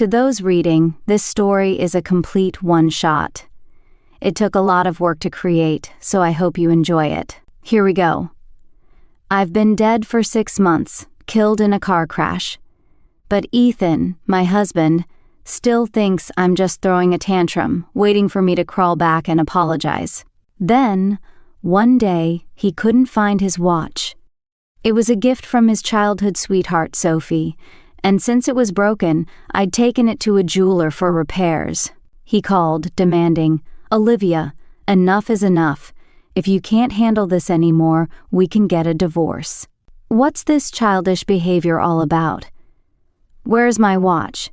To those reading, this story is a complete one-shot. It took a lot of work to create, so I hope you enjoy it. Here we go. I've been dead for 6 months, killed in a car crash. But Ethan, my husband, still thinks I'm just throwing a tantrum, waiting for me to crawl back and apologize. Then, one day, he couldn't find his watch. It was a gift from his childhood sweetheart, Sophie, and since it was broken, I'd taken it to a jeweler for repairs. He called, demanding, "Olivia, enough is enough. If you can't handle this anymore, we can get a divorce." What's this childish behavior all about? Where's my watch?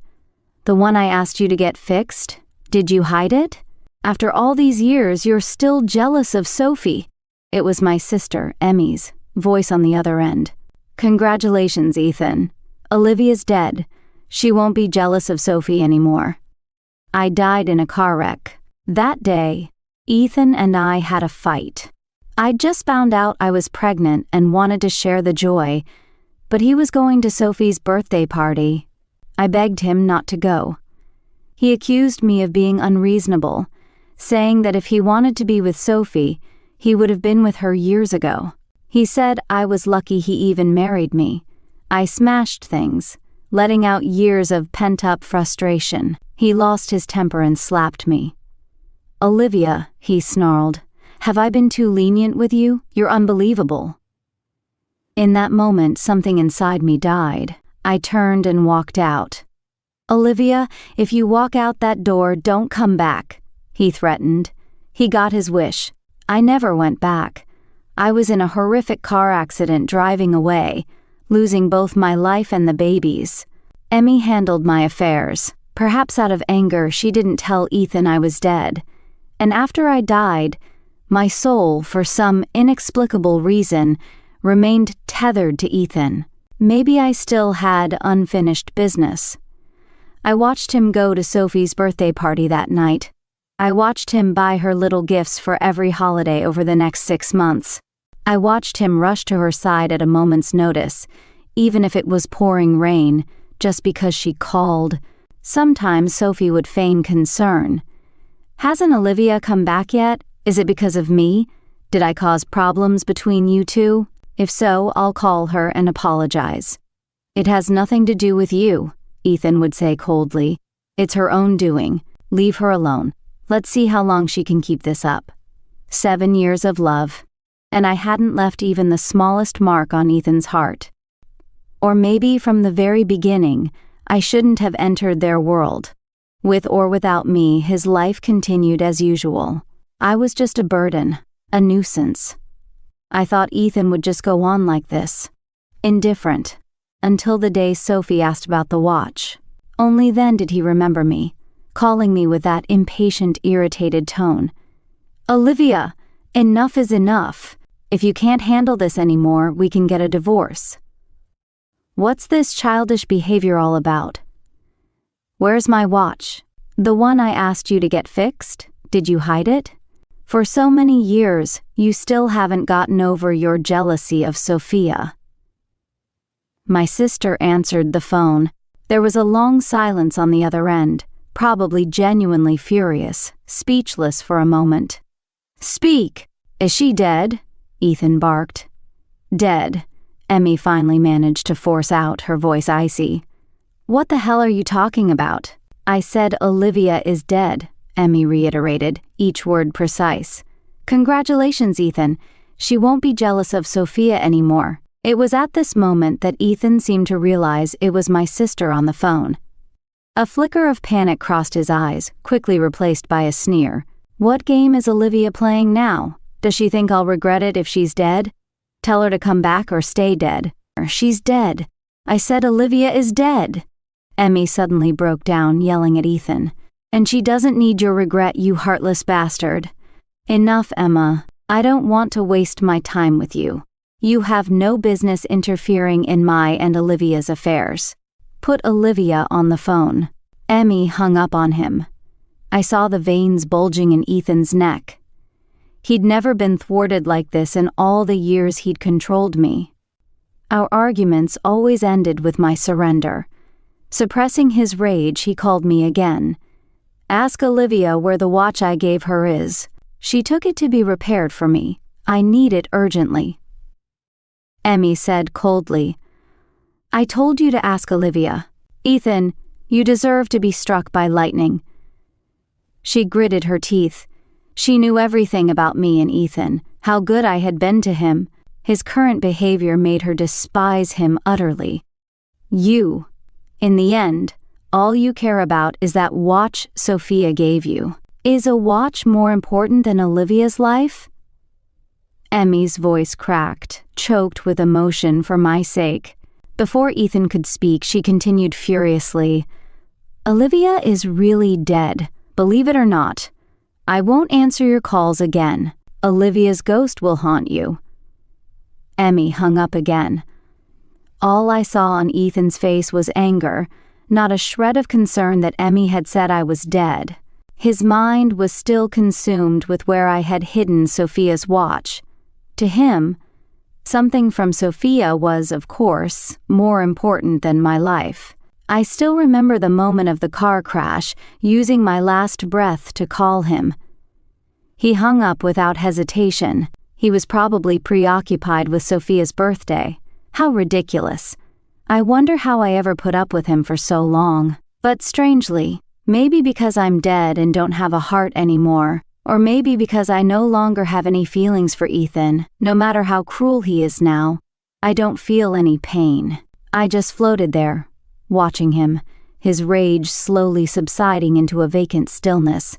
The one I asked you to get fixed? Did you hide it? After all these years, you're still jealous of Sophie. It was my sister, Emmy's, voice on the other end. Congratulations, Ethan. Olivia's dead. She won't be jealous of Sophie anymore. I died in a car wreck. That day, Ethan and I had a fight. I'd just found out I was pregnant and wanted to share the joy, but he was going to Sophie's birthday party. I begged him not to go. He accused me of being unreasonable, saying that if he wanted to be with Sophie, he would have been with her years ago. He said I was lucky he even married me. I smashed things, letting out years of pent-up frustration. He lost his temper and slapped me. "Olivia," he snarled, "have I been too lenient with you? You're unbelievable." In that moment, something inside me died. I turned and walked out. "Olivia, if you walk out that door, don't come back," he threatened. He got his wish. I never went back. I was in a horrific car accident driving away, losing both my life and the babies. Emmy handled my affairs. Perhaps out of anger, she didn't tell Ethan I was dead. And after I died, my soul, for some inexplicable reason, remained tethered to Ethan. Maybe I still had unfinished business. I watched him go to Sophie's birthday party that night. I watched him buy her little gifts for every holiday over the next 6 months. I watched him rush to her side at a moment's notice, even if it was pouring rain, just because she called. Sometimes Sophie would feign concern. "Hasn't Olivia come back yet? Is it because of me? Did I cause problems between you two? If so, I'll call her and apologize." "It has nothing to do with you," Ethan would say coldly. "It's her own doing. Leave her alone. Let's see how long she can keep this up." 7 years of love, and I hadn't left even the smallest mark on Ethan's heart. Or maybe from the very beginning, I shouldn't have entered their world. With or without me, his life continued as usual. I was just a burden, a nuisance. I thought Ethan would just go on like this, indifferent, until the day Sophie asked about the watch. Only then did he remember me, calling me with that impatient, irritated tone. "Olivia, enough is enough. If you can't handle this anymore, we can get a divorce." What's this childish behavior all about? Where's my watch? The one I asked you to get fixed? Did you hide it? For so many years, you still haven't gotten over your jealousy of Sophia. My sister answered the phone. There was a long silence on the other end, probably genuinely furious, speechless for a moment. "Speak! Is she dead?" Ethan barked. "Dead," Emmy finally managed to force out, her voice icy. "What the hell are you talking about?" "I said Olivia is dead," Emmy reiterated, each word precise. "Congratulations, Ethan. She won't be jealous of Sophia anymore." It was at this moment that Ethan seemed to realize it was my sister on the phone. A flicker of panic crossed his eyes, quickly replaced by a sneer. "What game is Olivia playing now? Does she think I'll regret it if she's dead? Tell her to come back or stay dead." "She's dead. I said Olivia is dead." Emmy suddenly broke down, yelling at Ethan. "And she doesn't need your regret, you heartless bastard." "Enough, Emma. I don't want to waste my time with you. You have no business interfering in my and Olivia's affairs. Put Olivia on the phone." Emmy hung up on him. I saw the veins bulging in Ethan's neck. He'd never been thwarted like this in all the years he'd controlled me. Our arguments always ended with my surrender. Suppressing his rage, he called me again. Ask Olivia where the watch I gave her is. She took it to be repaired for me. I need it urgently. Emmy said coldly, I told you to ask Olivia. Ethan, you deserve to be struck by lightning. She gritted her teeth. She knew everything about me and Ethan, how good I had been to him. His current behavior made her despise him utterly. You. In the end, all you care about is that watch Sophia gave you. Is a watch more important than Olivia's life? Emmy's voice cracked, choked with emotion for my sake. Before Ethan could speak, she continued furiously, Olivia is really dead, believe it or not. I won't answer your calls again. Olivia's ghost will haunt you. Emmy hung up again. All I saw on Ethan's face was anger, not a shred of concern that Emmy had said I was dead. His mind was still consumed with where I had hidden Sophia's watch. To him, something from Sophia was, of course, more important than my life. I still remember the moment of the car crash, using my last breath to call him. He hung up without hesitation. He was probably preoccupied with Sophia's birthday. How ridiculous. I wonder how I ever put up with him for so long. But strangely, maybe because I'm dead and don't have a heart anymore, or maybe because I no longer have any feelings for Ethan, no matter how cruel he is now, I don't feel any pain. I just floated there, watching him, his rage slowly subsiding into a vacant stillness.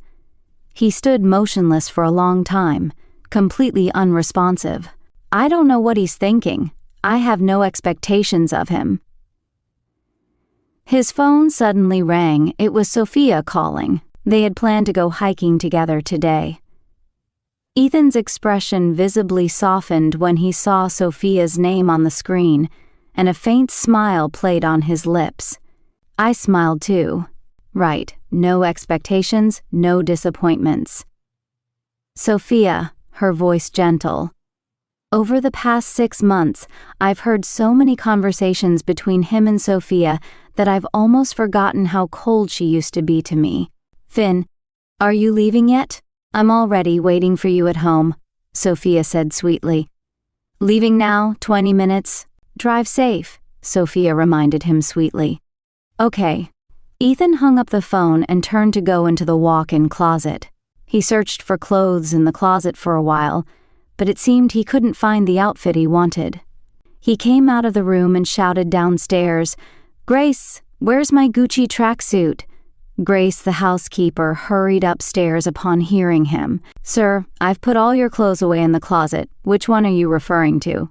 He stood motionless for a long time, completely unresponsive. I don't know what he's thinking. I have no expectations of him. His phone suddenly rang. It was Sophia calling. They had planned to go hiking together today. Ethan's expression visibly softened when he saw Sophia's name on the screen, and a faint smile played on his lips. I smiled too. Right, no expectations, no disappointments. Sophia, her voice gentle. Over the past 6 months, I've heard so many conversations between him and Sophia that I've almost forgotten how cold she used to be to me. Finn, are you leaving yet? I'm already waiting for you at home, Sophia said sweetly. Leaving now, 20 minutes. Drive safe, Sophia reminded him sweetly. Okay. Ethan hung up the phone and turned to go into the walk-in closet. He searched for clothes in the closet for a while, but it seemed he couldn't find the outfit he wanted. He came out of the room and shouted downstairs, Grace, where's my Gucci tracksuit? Grace, the housekeeper, hurried upstairs upon hearing him. Sir, I've put all your clothes away in the closet. Which one are you referring to?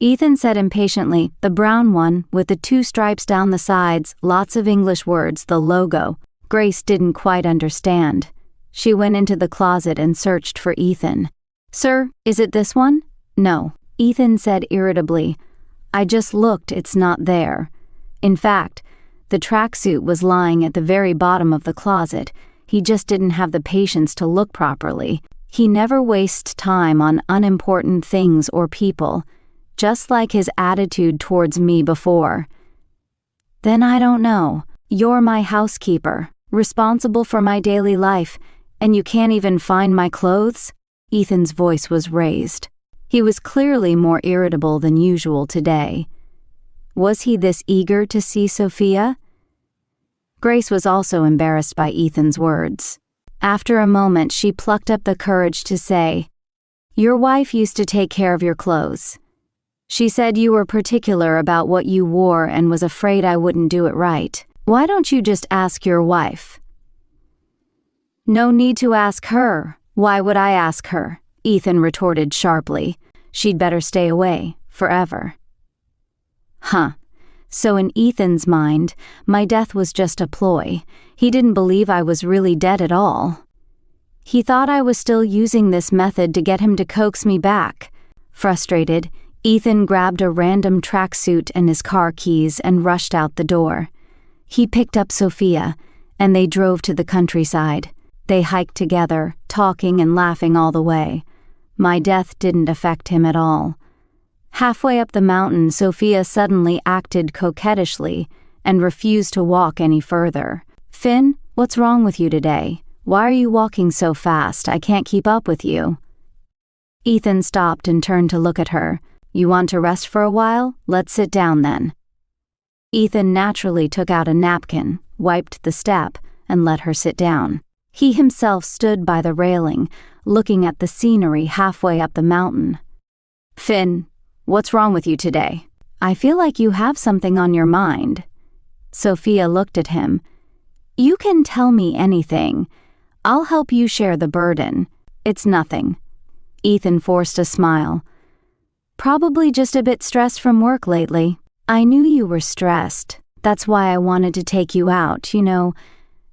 Ethan said impatiently, the brown one, with the 2 stripes down the sides, lots of English words, the logo. Grace didn't quite understand. She went into the closet and searched for Ethan. Sir, is it this one? No, Ethan said irritably. I just looked, it's not there. In fact, the tracksuit was lying at the very bottom of the closet. He just didn't have the patience to look properly. He never wastes time on unimportant things or people, just like his attitude towards me before. Then I don't know. You're my housekeeper, responsible for my daily life, and you can't even find my clothes? Ethan's voice was raised. He was clearly more irritable than usual today. Was he this eager to see Sophia? Grace was also embarrassed by Ethan's words. After a moment, she plucked up the courage to say, Your wife used to take care of your clothes. She said you were particular about what you wore and was afraid I wouldn't do it right. Why don't you just ask your wife? No need to ask her. Why would I ask her? Ethan retorted sharply. She'd better stay away, forever. Huh. So in Ethan's mind, my death was just a ploy. He didn't believe I was really dead at all. He thought I was still using this method to get him to coax me back. Frustrated, Ethan grabbed a random tracksuit and his car keys and rushed out the door. He picked up Sophia, and they drove to the countryside. They hiked together, talking and laughing all the way. My death didn't affect him at all. Halfway up the mountain, Sophia suddenly acted coquettishly, and refused to walk any further. "Finn, what's wrong with you today? Why are you walking so fast? I can't keep up with you." Ethan stopped and turned to look at her. "You want to rest for a while? Let's sit down then." Ethan naturally took out a napkin, wiped the step, and let her sit down. He himself stood by the railing, looking at the scenery halfway up the mountain. "Finn, what's wrong with you today? I feel like you have something on your mind." Sophia looked at him. "You can tell me anything. I'll help you share the burden. It's nothing." Ethan forced a smile. "Probably just a bit stressed from work lately. I knew you were stressed. That's why I wanted to take you out,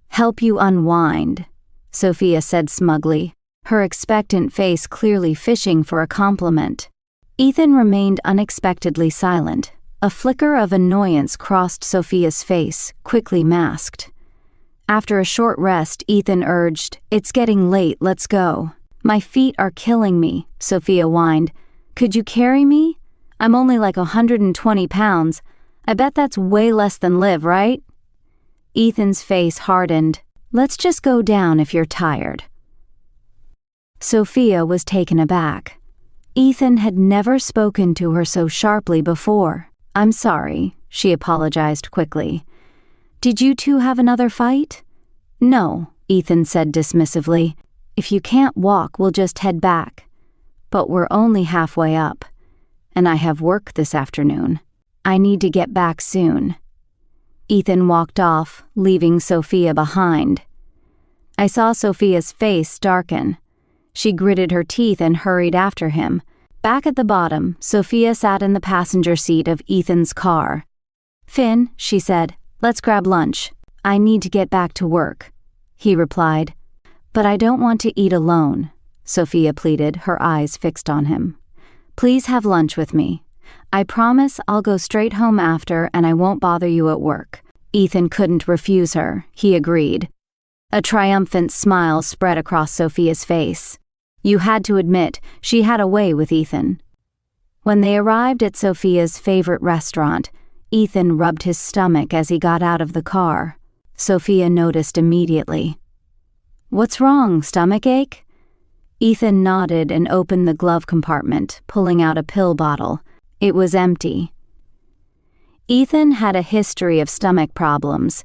help you unwind," Sophia said smugly, her expectant face clearly fishing for a compliment. Ethan remained unexpectedly silent. A flicker of annoyance crossed Sophia's face, quickly masked. After a short rest, Ethan urged, "It's getting late, let's go." "My feet are killing me," Sophia whined. "Could you carry me? I'm only like 120 pounds. I bet that's way less than Liv, right?" Ethan's face hardened. "Let's just go down if you're tired." Sophia was taken aback. Ethan had never spoken to her so sharply before. "I'm sorry," she apologized quickly. "Did you two have another fight?" "No," Ethan said dismissively. "If you can't walk, we'll just head back. But we're only halfway up, and I have work this afternoon. I need to get back soon." Ethan walked off, leaving Sophia behind. I saw Sophia's face darken. She gritted her teeth and hurried after him. Back at the bottom, Sophia sat in the passenger seat of Ethan's car. "Finn," she said, "let's grab lunch. I need to get back to work," he replied. "But I don't want to eat alone," Sophia pleaded, her eyes fixed on him. "Please have lunch with me. I promise I'll go straight home after and I won't bother you at work." Ethan couldn't refuse her. He agreed. A triumphant smile spread across Sophia's face. You had to admit, she had a way with Ethan. When they arrived at Sophia's favorite restaurant, Ethan rubbed his stomach as he got out of the car. Sophia noticed immediately. "What's wrong, stomachache?" Ethan nodded and opened the glove compartment, pulling out a pill bottle. It was empty. Ethan had a history of stomach problems.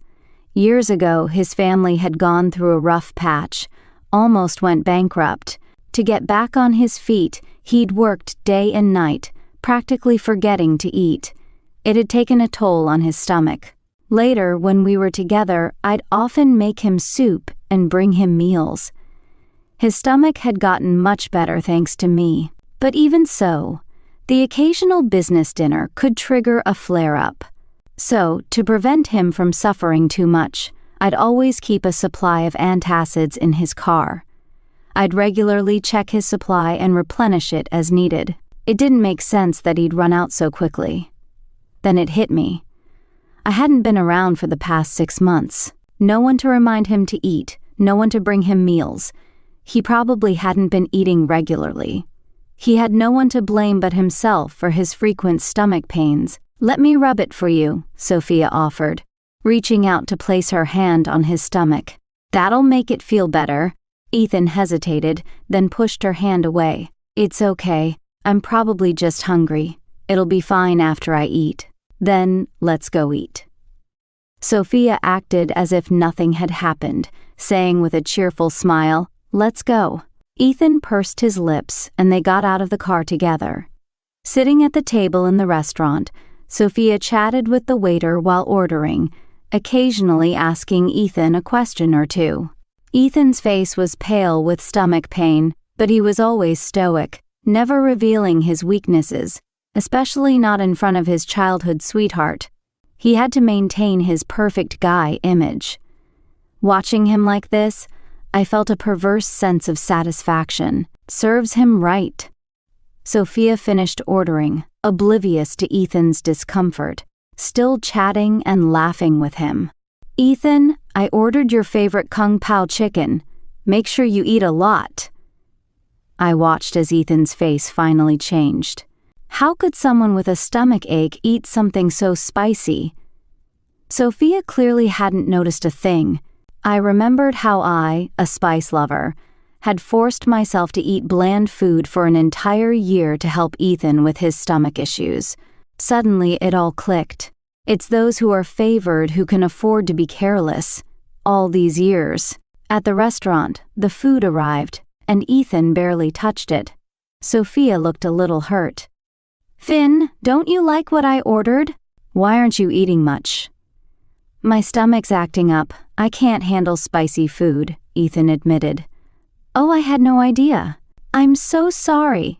Years ago, his family had gone through a rough patch, almost went bankrupt. To get back on his feet, he'd worked day and night, practically forgetting to eat. It had taken a toll on his stomach. Later, when we were together, I'd often make him soup and bring him meals. His stomach had gotten much better thanks to me. But even so, the occasional business dinner could trigger a flare-up. So, to prevent him from suffering too much, I'd always keep a supply of antacids in his car. I'd regularly check his supply and replenish it as needed. It didn't make sense that he'd run out so quickly. Then it hit me. I hadn't been around for the past 6 months. No one to remind him to eat, no one to bring him meals. He probably hadn't been eating regularly. He had no one to blame but himself for his frequent stomach pains. "Let me rub it for you," Sophia offered, reaching out to place her hand on his stomach. "That'll make it feel better." Ethan hesitated, then pushed her hand away. "It's okay. I'm probably just hungry. It'll be fine after I eat. Then, let's go eat." Sophia acted as if nothing had happened, saying with a cheerful smile, "Let's go." Ethan pursed his lips, and they got out of the car together. Sitting at the table in the restaurant, Sophia chatted with the waiter while ordering, occasionally asking Ethan a question or two. Ethan's face was pale with stomach pain, but he was always stoic, never revealing his weaknesses, especially not in front of his childhood sweetheart. He had to maintain his perfect guy image. Watching him like this, I felt a perverse sense of satisfaction. Serves him right. Sophia finished ordering, oblivious to Ethan's discomfort, still chatting and laughing with him. "Ethan, I ordered your favorite Kung Pao chicken. Make sure you eat a lot." I watched as Ethan's face finally changed. How could someone with a stomach ache eat something so spicy? Sophia clearly hadn't noticed a thing. I remembered how I, a spice lover, had forced myself to eat bland food for an entire year to help Ethan with his stomach issues. Suddenly, it all clicked. It's those who are favored who can afford to be careless. All these years. At the restaurant, the food arrived, and Ethan barely touched it. Sophia looked a little hurt. "Finn, don't you like what I ordered? Why aren't you eating much?" "My stomach's acting up. I can't handle spicy food," Ethan admitted. "Oh, I had no idea. I'm so sorry."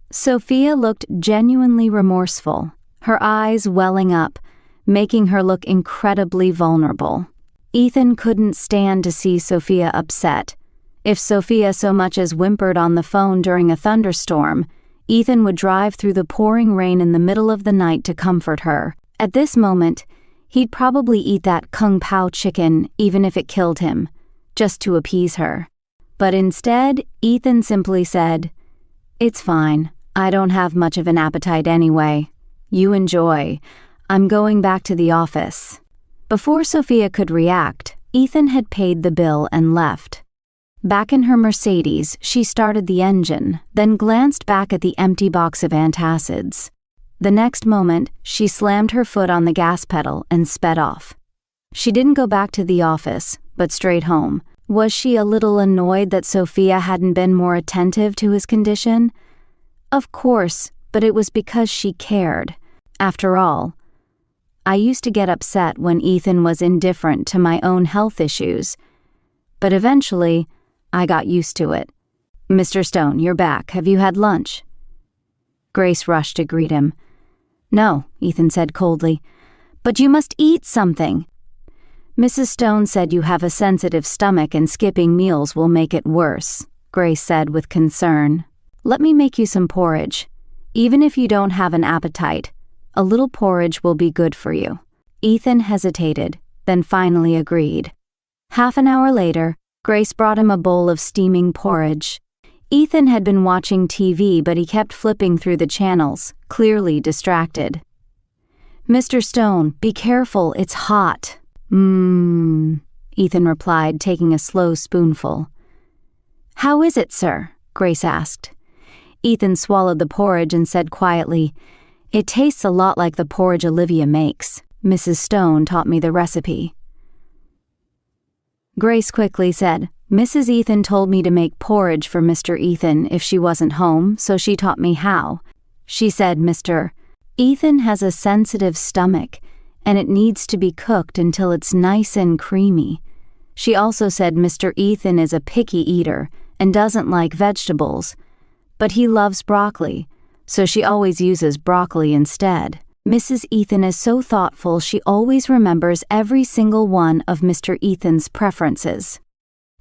Sophia looked genuinely remorseful, her eyes welling up, making her look incredibly vulnerable. Ethan couldn't stand to see Sophia upset. If Sophia so much as whimpered on the phone during a thunderstorm, Ethan would drive through the pouring rain in the middle of the night to comfort her. At this moment, he'd probably eat that kung pao chicken even if it killed him, just to appease her. But instead, Ethan simply said, "It's fine. I don't have much of an appetite anyway. You enjoy. I'm going back to the office." Before Sophia could react, Ethan had paid the bill and left. Back in her Mercedes, she started the engine, then glanced back at the empty box of antacids. The next moment, she slammed her foot on the gas pedal and sped off. She didn't go back to the office, but straight home. Was she a little annoyed that Sophia hadn't been more attentive to his condition? Of course, but it was because she cared. After all, I used to get upset when Ethan was indifferent to my own health issues. But eventually, I got used to it. "Mr. Stone, you're back. Have you had lunch?" Grace rushed to greet him. "No," Ethan said coldly. "But you must eat something." "Mrs. Stone said you have a sensitive stomach and skipping meals will make it worse," Grace said with concern. "Let me make you some porridge. Even if you don't have an appetite, a little porridge will be good for you." Ethan hesitated, then finally agreed. Half an hour later, Grace brought him a bowl of steaming porridge. Ethan had been watching TV, but he kept flipping through the channels, clearly distracted. "Mr. Stone, be careful, it's hot." Ethan replied, taking a slow spoonful. "How is it, sir?" Grace asked. Ethan swallowed the porridge and said quietly, "It tastes a lot like the porridge Olivia makes. Mrs. Stone taught me the recipe." Grace quickly said, "Mrs. Ethan told me to make porridge for Mr. Ethan if she wasn't home, so she taught me how." She said, "Mr. Ethan has a sensitive stomach, and it needs to be cooked until it's nice and creamy." She also said Mr. Ethan is a picky eater and doesn't like vegetables, but he loves broccoli, so she always uses broccoli instead. Mrs. Ethan is so thoughtful she always remembers every single one of Mr. Ethan's preferences.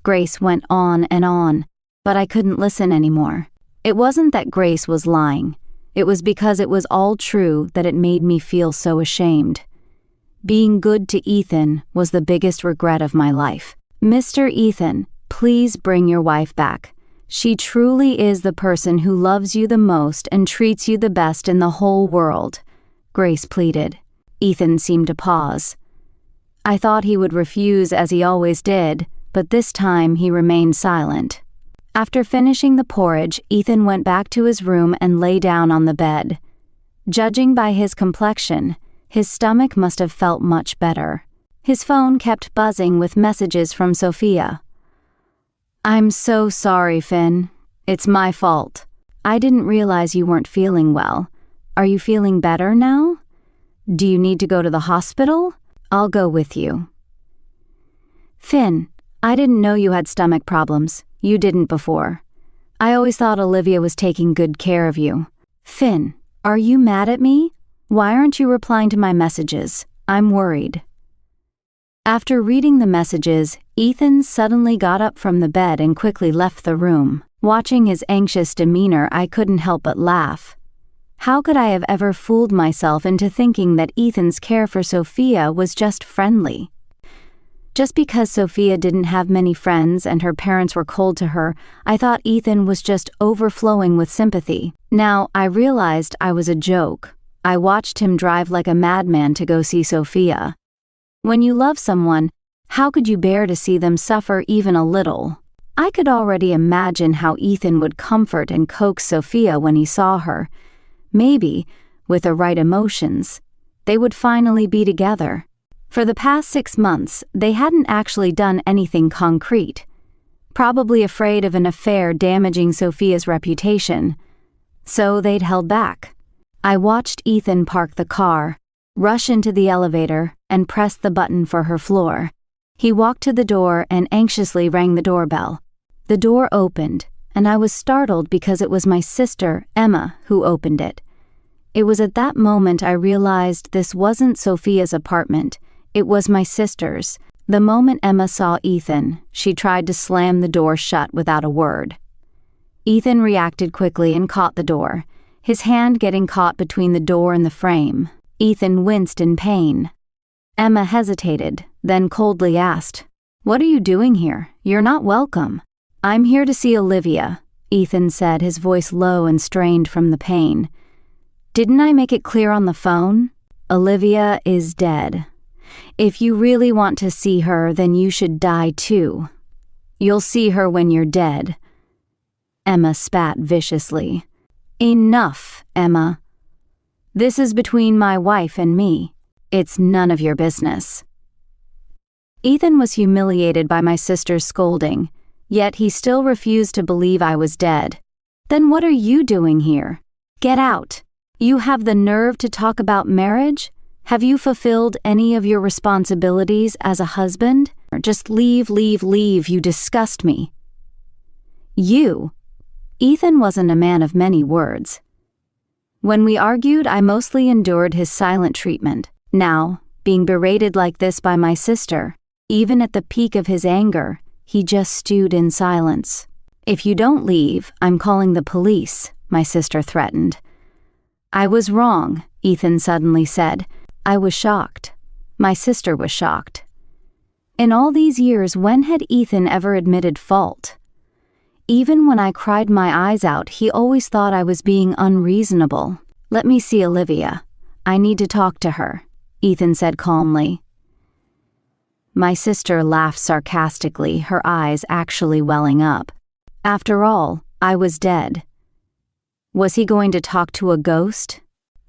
Grace went on, but I couldn't listen anymore. It wasn't that Grace was lying. It was because it was all true that it made me feel so ashamed. Being good to Ethan was the biggest regret of my life. "Mr. Ethan, please bring your wife back. She truly is the person who loves you the most and treats you the best in the whole world," Grace pleaded. Ethan seemed to pause. I thought he would refuse as he always did, but this time he remained silent. After finishing the porridge, Ethan went back to his room and lay down on the bed. Judging by his complexion, his stomach must have felt much better. His phone kept buzzing with messages from Sophia. "I'm so sorry, Finn. It's my fault. I didn't realize you weren't feeling well. Are you feeling better now? Do you need to go to the hospital? I'll go with you." "Finn, I didn't know you had stomach problems. You didn't before. I always thought Olivia was taking good care of you." "Finn, are you mad at me? Why aren't you replying to my messages? I'm worried." After reading the messages, Ethan suddenly got up from the bed and quickly left the room. Watching his anxious demeanor, I couldn't help but laugh. How could I have ever fooled myself into thinking that Ethan's care for Sophia was just friendly? Just because Sophia didn't have many friends and her parents were cold to her, I thought Ethan was just overflowing with sympathy. Now, I realized I was a joke. I watched him drive like a madman to go see Sophia. When you love someone, how could you bear to see them suffer even a little? I could already imagine how Ethan would comfort and coax Sophia when he saw her. Maybe, with the right emotions, they would finally be together. For the past 6 months, they hadn't actually done anything concrete. Probably afraid of an affair damaging Sophia's reputation. So they'd held back. I watched Ethan park the car, rush into the elevator, and press the button for her floor. He walked to the door and anxiously rang the doorbell. The door opened, and I was startled because it was my sister, Emma, who opened it. It was at that moment I realized this wasn't Sophia's apartment, it was my sister's. The moment Emma saw Ethan, she tried to slam the door shut without a word. Ethan reacted quickly and caught the door, his hand getting caught between the door and the frame. Ethan winced in pain. Emma hesitated, then coldly asked, "What are you doing here? You're not welcome." "I'm here to see Olivia," Ethan said, his voice low and strained from the pain. "Didn't I make it clear on the phone? Olivia is dead. If you really want to see her, then you should die too. You'll see her when you're dead." Emma spat viciously. "Enough, Emma. This is between my wife and me. It's none of your business." Ethan was humiliated by my sister's scolding, yet he still refused to believe I was dead. "Then what are you doing here? Get out. You have the nerve to talk about marriage? Have you fulfilled any of your responsibilities as a husband? Or just leave, you disgust me." "You?" Ethan wasn't a man of many words. When we argued, I mostly endured his silent treatment. Now, being berated like this by my sister, even at the peak of his anger, he just stewed in silence. "If you don't leave, I'm calling the police," my sister threatened. "I was wrong," Ethan suddenly said. I was shocked. My sister was shocked. In all these years, when had Ethan ever admitted fault? Even when I cried my eyes out, he always thought I was being unreasonable. "Let me see Olivia. I need to talk to her," Ethan said calmly. My sister laughed sarcastically, her eyes actually welling up. After all, I was dead. Was he going to talk to a ghost?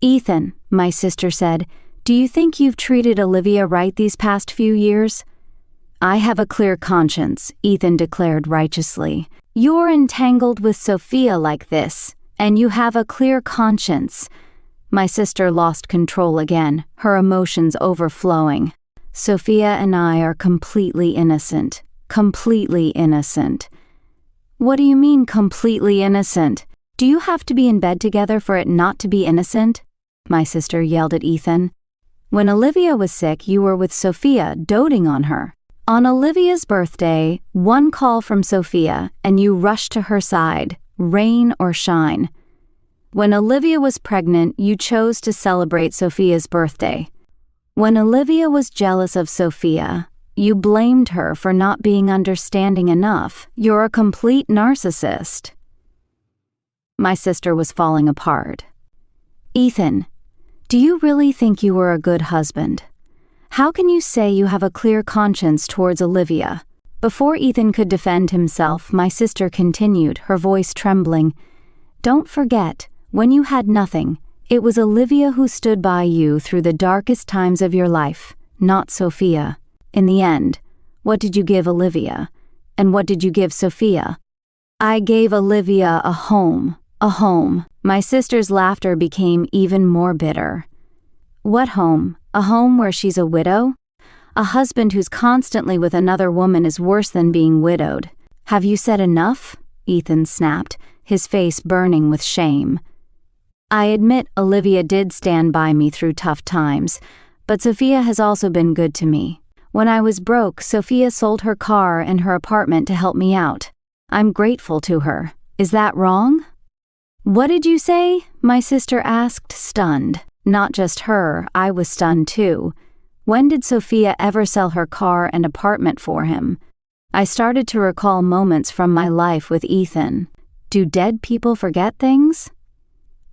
"Ethan," my sister said, "do you think you've treated Olivia right these past few years?" "I have a clear conscience," Ethan declared righteously. "You're entangled with Sophia like this, and you have a clear conscience." My sister lost control again, her emotions overflowing. "Sophia and I are completely innocent. Completely innocent." "What do you mean, completely innocent? Do you have to be in bed together for it not to be innocent?" My sister yelled at Ethan. "When Olivia was sick, you were with Sophia, doting on her. On Olivia's birthday, one call from Sophia, and you rushed to her side, rain or shine. When Olivia was pregnant, you chose to celebrate Sophia's birthday. When Olivia was jealous of Sophia, you blamed her for not being understanding enough. You're a complete narcissist." My sister was falling apart. "Ethan, do you really think you were a good husband? How can you say you have a clear conscience towards Olivia?" Before Ethan could defend himself, my sister continued, her voice trembling. "Don't forget, when you had nothing, it was Olivia who stood by you through the darkest times of your life, not Sophia. In the end, what did you give Olivia? And what did you give Sophia?" "I gave Olivia a home, a home." My sister's laughter became even more bitter. "What home? A home where she's a widow? A husband who's constantly with another woman is worse than being widowed. Have you said enough?" Ethan snapped, his face burning with shame. "I admit Olivia did stand by me through tough times, but Sophia has also been good to me. When I was broke, Sophia sold her car and her apartment to help me out. I'm grateful to her. Is that wrong?" "What did you say?" my sister asked, stunned. Not just her, I was stunned too. When did Sophia ever sell her car and apartment for him? I started to recall moments from my life with Ethan. Do dead people forget things?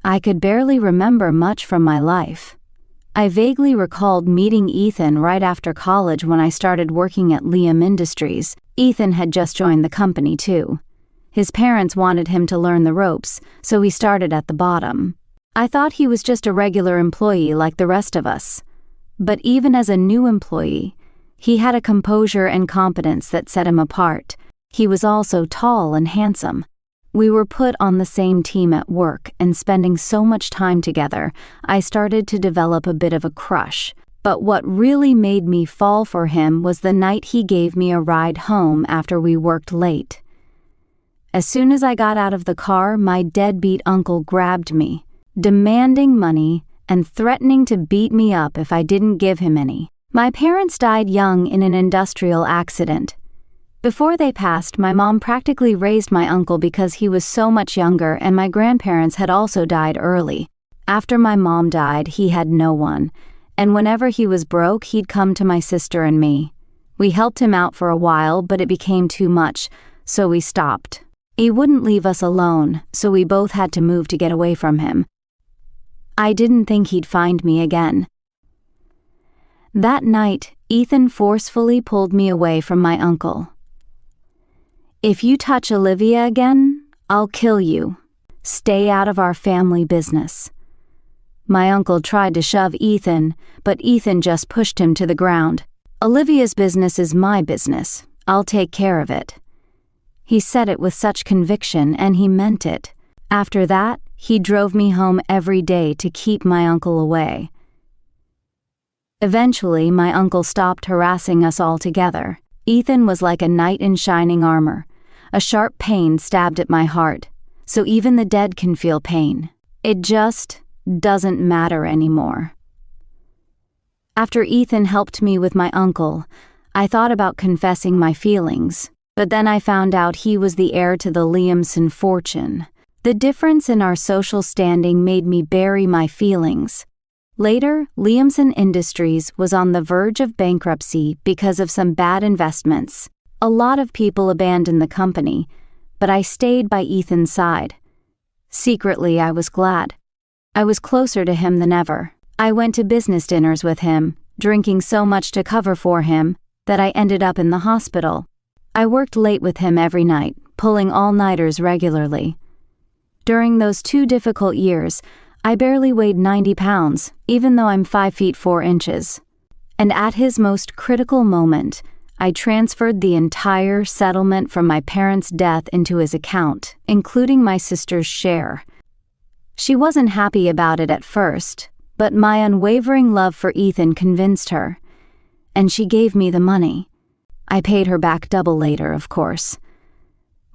I could barely remember much from my life. I vaguely recalled meeting Ethan right after college when I started working at Liam Industries. Ethan had just joined the company too. His parents wanted him to learn the ropes, so he started at the bottom. I thought he was just a regular employee like the rest of us. But even as a new employee, he had a composure and competence that set him apart. He was also tall and handsome. We were put on the same team at work, and spending so much time together, I started to develop a bit of a crush. But what really made me fall for him was the night he gave me a ride home after we worked late. As soon as I got out of the car, my deadbeat uncle grabbed me, demanding money and threatening to beat me up if I didn't give him any. My parents died young in an industrial accident. Before they passed, my mom practically raised my uncle because he was so much younger, and my grandparents had also died early. After my mom died, he had no one, and whenever he was broke, he'd come to my sister and me. We helped him out for a while, but it became too much, so we stopped. He wouldn't leave us alone, so we both had to move to get away from him. I didn't think he'd find me again. That night, Ethan forcefully pulled me away from my uncle. "If you touch Olivia again, I'll kill you. Stay out of our family business." My uncle tried to shove Ethan, but Ethan just pushed him to the ground. "Olivia's business is my business. I'll take care of it." He said it with such conviction, and he meant it. After that, he drove me home every day to keep my uncle away. Eventually, my uncle stopped harassing us altogether. Ethan was like a knight in shining armor. A sharp pain stabbed at my heart, so even the dead can feel pain. It just doesn't matter anymore. After Ethan helped me with my uncle, I thought about confessing my feelings, but then I found out he was the heir to the Liamson fortune. The difference in our social standing made me bury my feelings. Later, Liamson Industries was on the verge of bankruptcy because of some bad investments. A lot of people abandoned the company, but I stayed by Ethan's side. Secretly, I was glad. I was closer to him than ever. I went to business dinners with him, drinking so much to cover for him that I ended up in the hospital. I worked late with him every night, pulling all-nighters regularly. During those 2 difficult years, I barely weighed 90 pounds, even though I'm 5 feet 4 inches. And at his most critical moment, I transferred the entire settlement from my parents' death into his account, including my sister's share. She wasn't happy about it at first, but my unwavering love for Ethan convinced her, and she gave me the money. I paid her back double later, of course.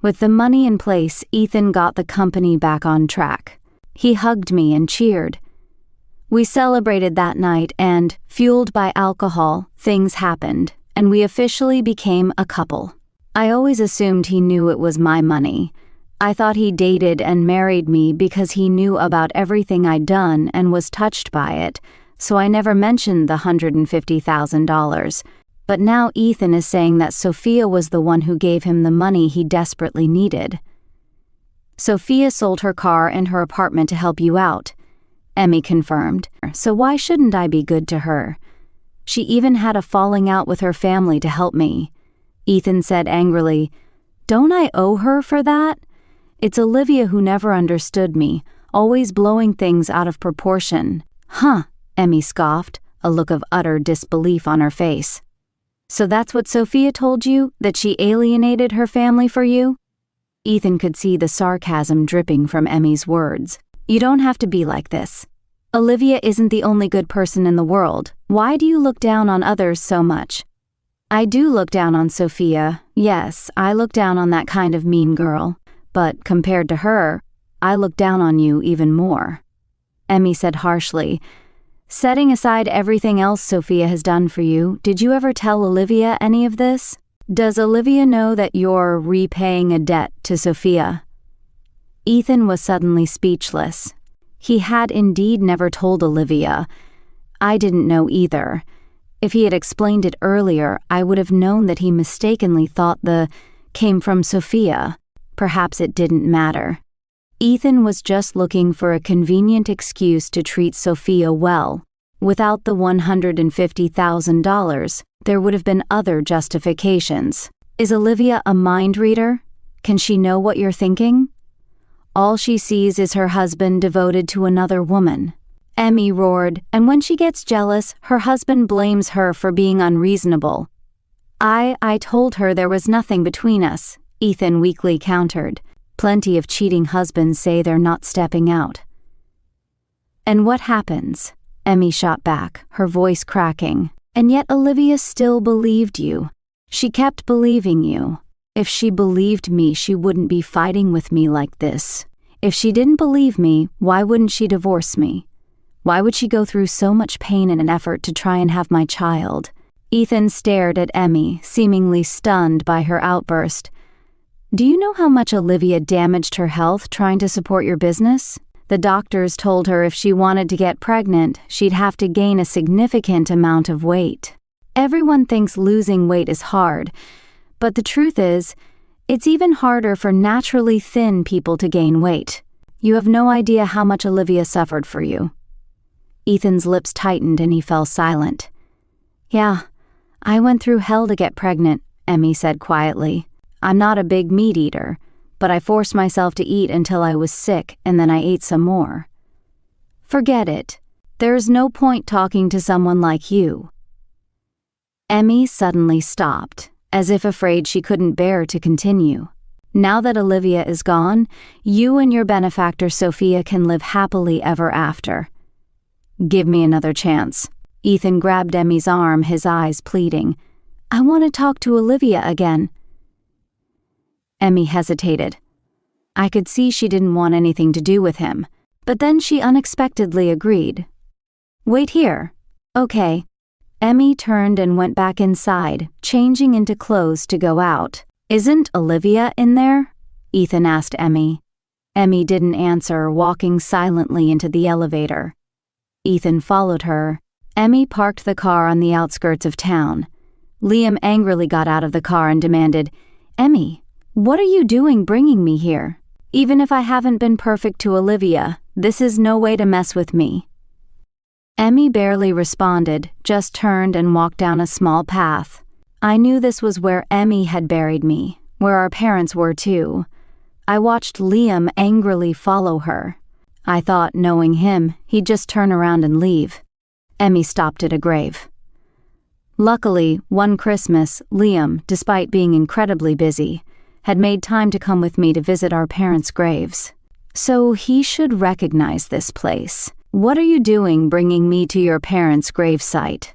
With the money in place, Ethan got the company back on track. He hugged me and cheered. We celebrated that night and, fueled by alcohol, things happened, and we officially became a couple. I always assumed he knew it was my money. I thought he dated and married me because he knew about everything I'd done and was touched by it, so I never mentioned the $150,000. But now Ethan is saying that Sophia was the one who gave him the money he desperately needed. "Sophia sold her car and her apartment to help you out," Emmy confirmed. "So why shouldn't I be good to her? She even had a falling out with her family to help me." Ethan said angrily, "Don't I owe her for that? It's Olivia who never understood me, always blowing things out of proportion." "Huh," Emmy scoffed, a look of utter disbelief on her face. "So that's what Sophia told you, that she alienated her family for you?" Ethan could see the sarcasm dripping from Emmy's words. "You don't have to be like this. Olivia isn't the only good person in the world. Why do you look down on others so much?" "I do look down on Sophia. Yes, I look down on that kind of mean girl. But compared to her, I look down on you even more," Emmy said harshly. "Setting aside everything else Sophia has done for you, did you ever tell Olivia any of this? Does Olivia know that you're repaying a debt to Sophia?" Ethan was suddenly speechless. He had indeed never told Olivia. I didn't know either. If he had explained it earlier, I would have known that he mistakenly thought the came from Sophia. Perhaps it didn't matter. Ethan was just looking for a convenient excuse to treat Sophia well. Without the $150,000, there would have been other justifications. Is Olivia a mind reader? Can she know what you're thinking? All she sees is her husband devoted to another woman. Emmy roared, and when she gets jealous, her husband blames her for being unreasonable. I told her there was nothing between us, Ethan weakly countered. Plenty of cheating husbands say they're not stepping out. And what happens? Emmy shot back, her voice cracking. And yet Olivia still believed you. She kept believing you. If she believed me, she wouldn't be fighting with me like this. If she didn't believe me, why wouldn't she divorce me? Why would she go through so much pain in an effort to try and have my child? Ethan stared at Emmy, seemingly stunned by her outburst. Do you know how much Olivia damaged her health trying to support your business? The doctors told her if she wanted to get pregnant, she'd have to gain a significant amount of weight. Everyone thinks losing weight is hard, but the truth is, it's even harder for naturally thin people to gain weight. You have no idea how much Olivia suffered for you. Ethan's lips tightened and he fell silent. Yeah, I went through hell to get pregnant, Emmy said quietly. I'm not a big meat eater, but I forced myself to eat until I was sick and then I ate some more. Forget it. There's no point talking to someone like you. Emmy suddenly stopped, as if afraid she couldn't bear to continue. Now that Olivia is gone, you and your benefactor Sophia can live happily ever after. Give me another chance. Ethan grabbed Emmy's arm, his eyes pleading. I want to talk to Olivia again. Emmy hesitated. I could see she didn't want anything to do with him, but then she unexpectedly agreed. Wait here. Okay. Emmy turned and went back inside, changing into clothes to go out. Isn't Olivia in there? Ethan asked Emmy. Emmy didn't answer, walking silently into the elevator. Ethan followed her. Emmy parked the car on the outskirts of town. Liam angrily got out of the car and demanded, Emmy, what are you doing bringing me here? Even if I haven't been perfect to Olivia, this is no way to mess with me. Emmy barely responded, just turned and walked down a small path. I knew this was where Emmy had buried me, where our parents were too. I watched Liam angrily follow her. I thought, knowing him, he'd just turn around and leave. Emmy stopped at a grave. Luckily, one Christmas, Liam, despite being incredibly busy, had made time to come with me to visit our parents' graves. So he should recognize this place. What are you doing bringing me to your parents' gravesite?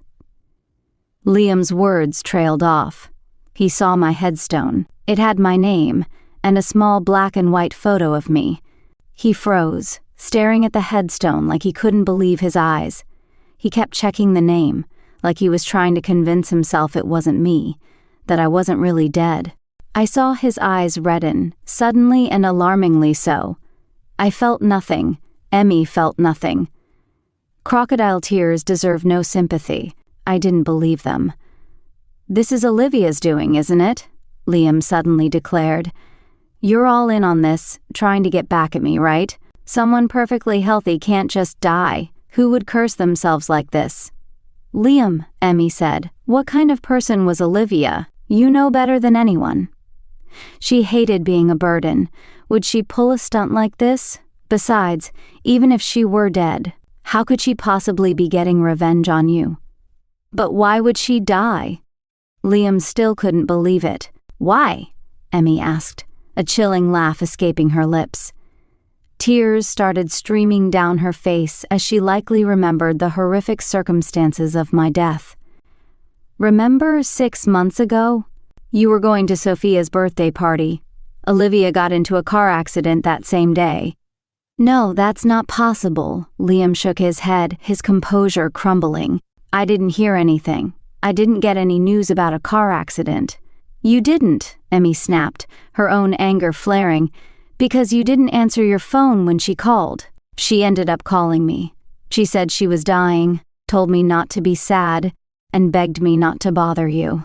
Liam's words trailed off. He saw my headstone. It had my name and a small black and white photo of me. He froze, staring at the headstone like he couldn't believe his eyes. He kept checking the name, like he was trying to convince himself it wasn't me, that I wasn't really dead. I saw his eyes redden, suddenly and alarmingly so. I felt nothing. Emmy felt nothing. Crocodile tears deserve no sympathy. I didn't believe them. This is Olivia's doing, isn't it? Liam suddenly declared. You're all in on this, trying to get back at me, right? Someone perfectly healthy can't just die. Who would curse themselves like this? Liam, Emmy said, what kind of person was Olivia? You know better than anyone. She hated being a burden. Would she pull a stunt like this? Besides, even if she were dead, how could she possibly be getting revenge on you? But why would she die? Liam still couldn't believe it. Why? Emmy asked, a chilling laugh escaping her lips. Tears started streaming down her face as she likely remembered the horrific circumstances of my death. Remember 6 months ago? You were going to Sophia's birthday party. Olivia got into a car accident that same day. No, that's not possible. Liam shook his head, his composure crumbling. I didn't hear anything. I didn't get any news about a car accident. You didn't, Emmy snapped, her own anger flaring, because you didn't answer your phone when she called. She ended up calling me. She said she was dying, told me not to be sad, and begged me not to bother you.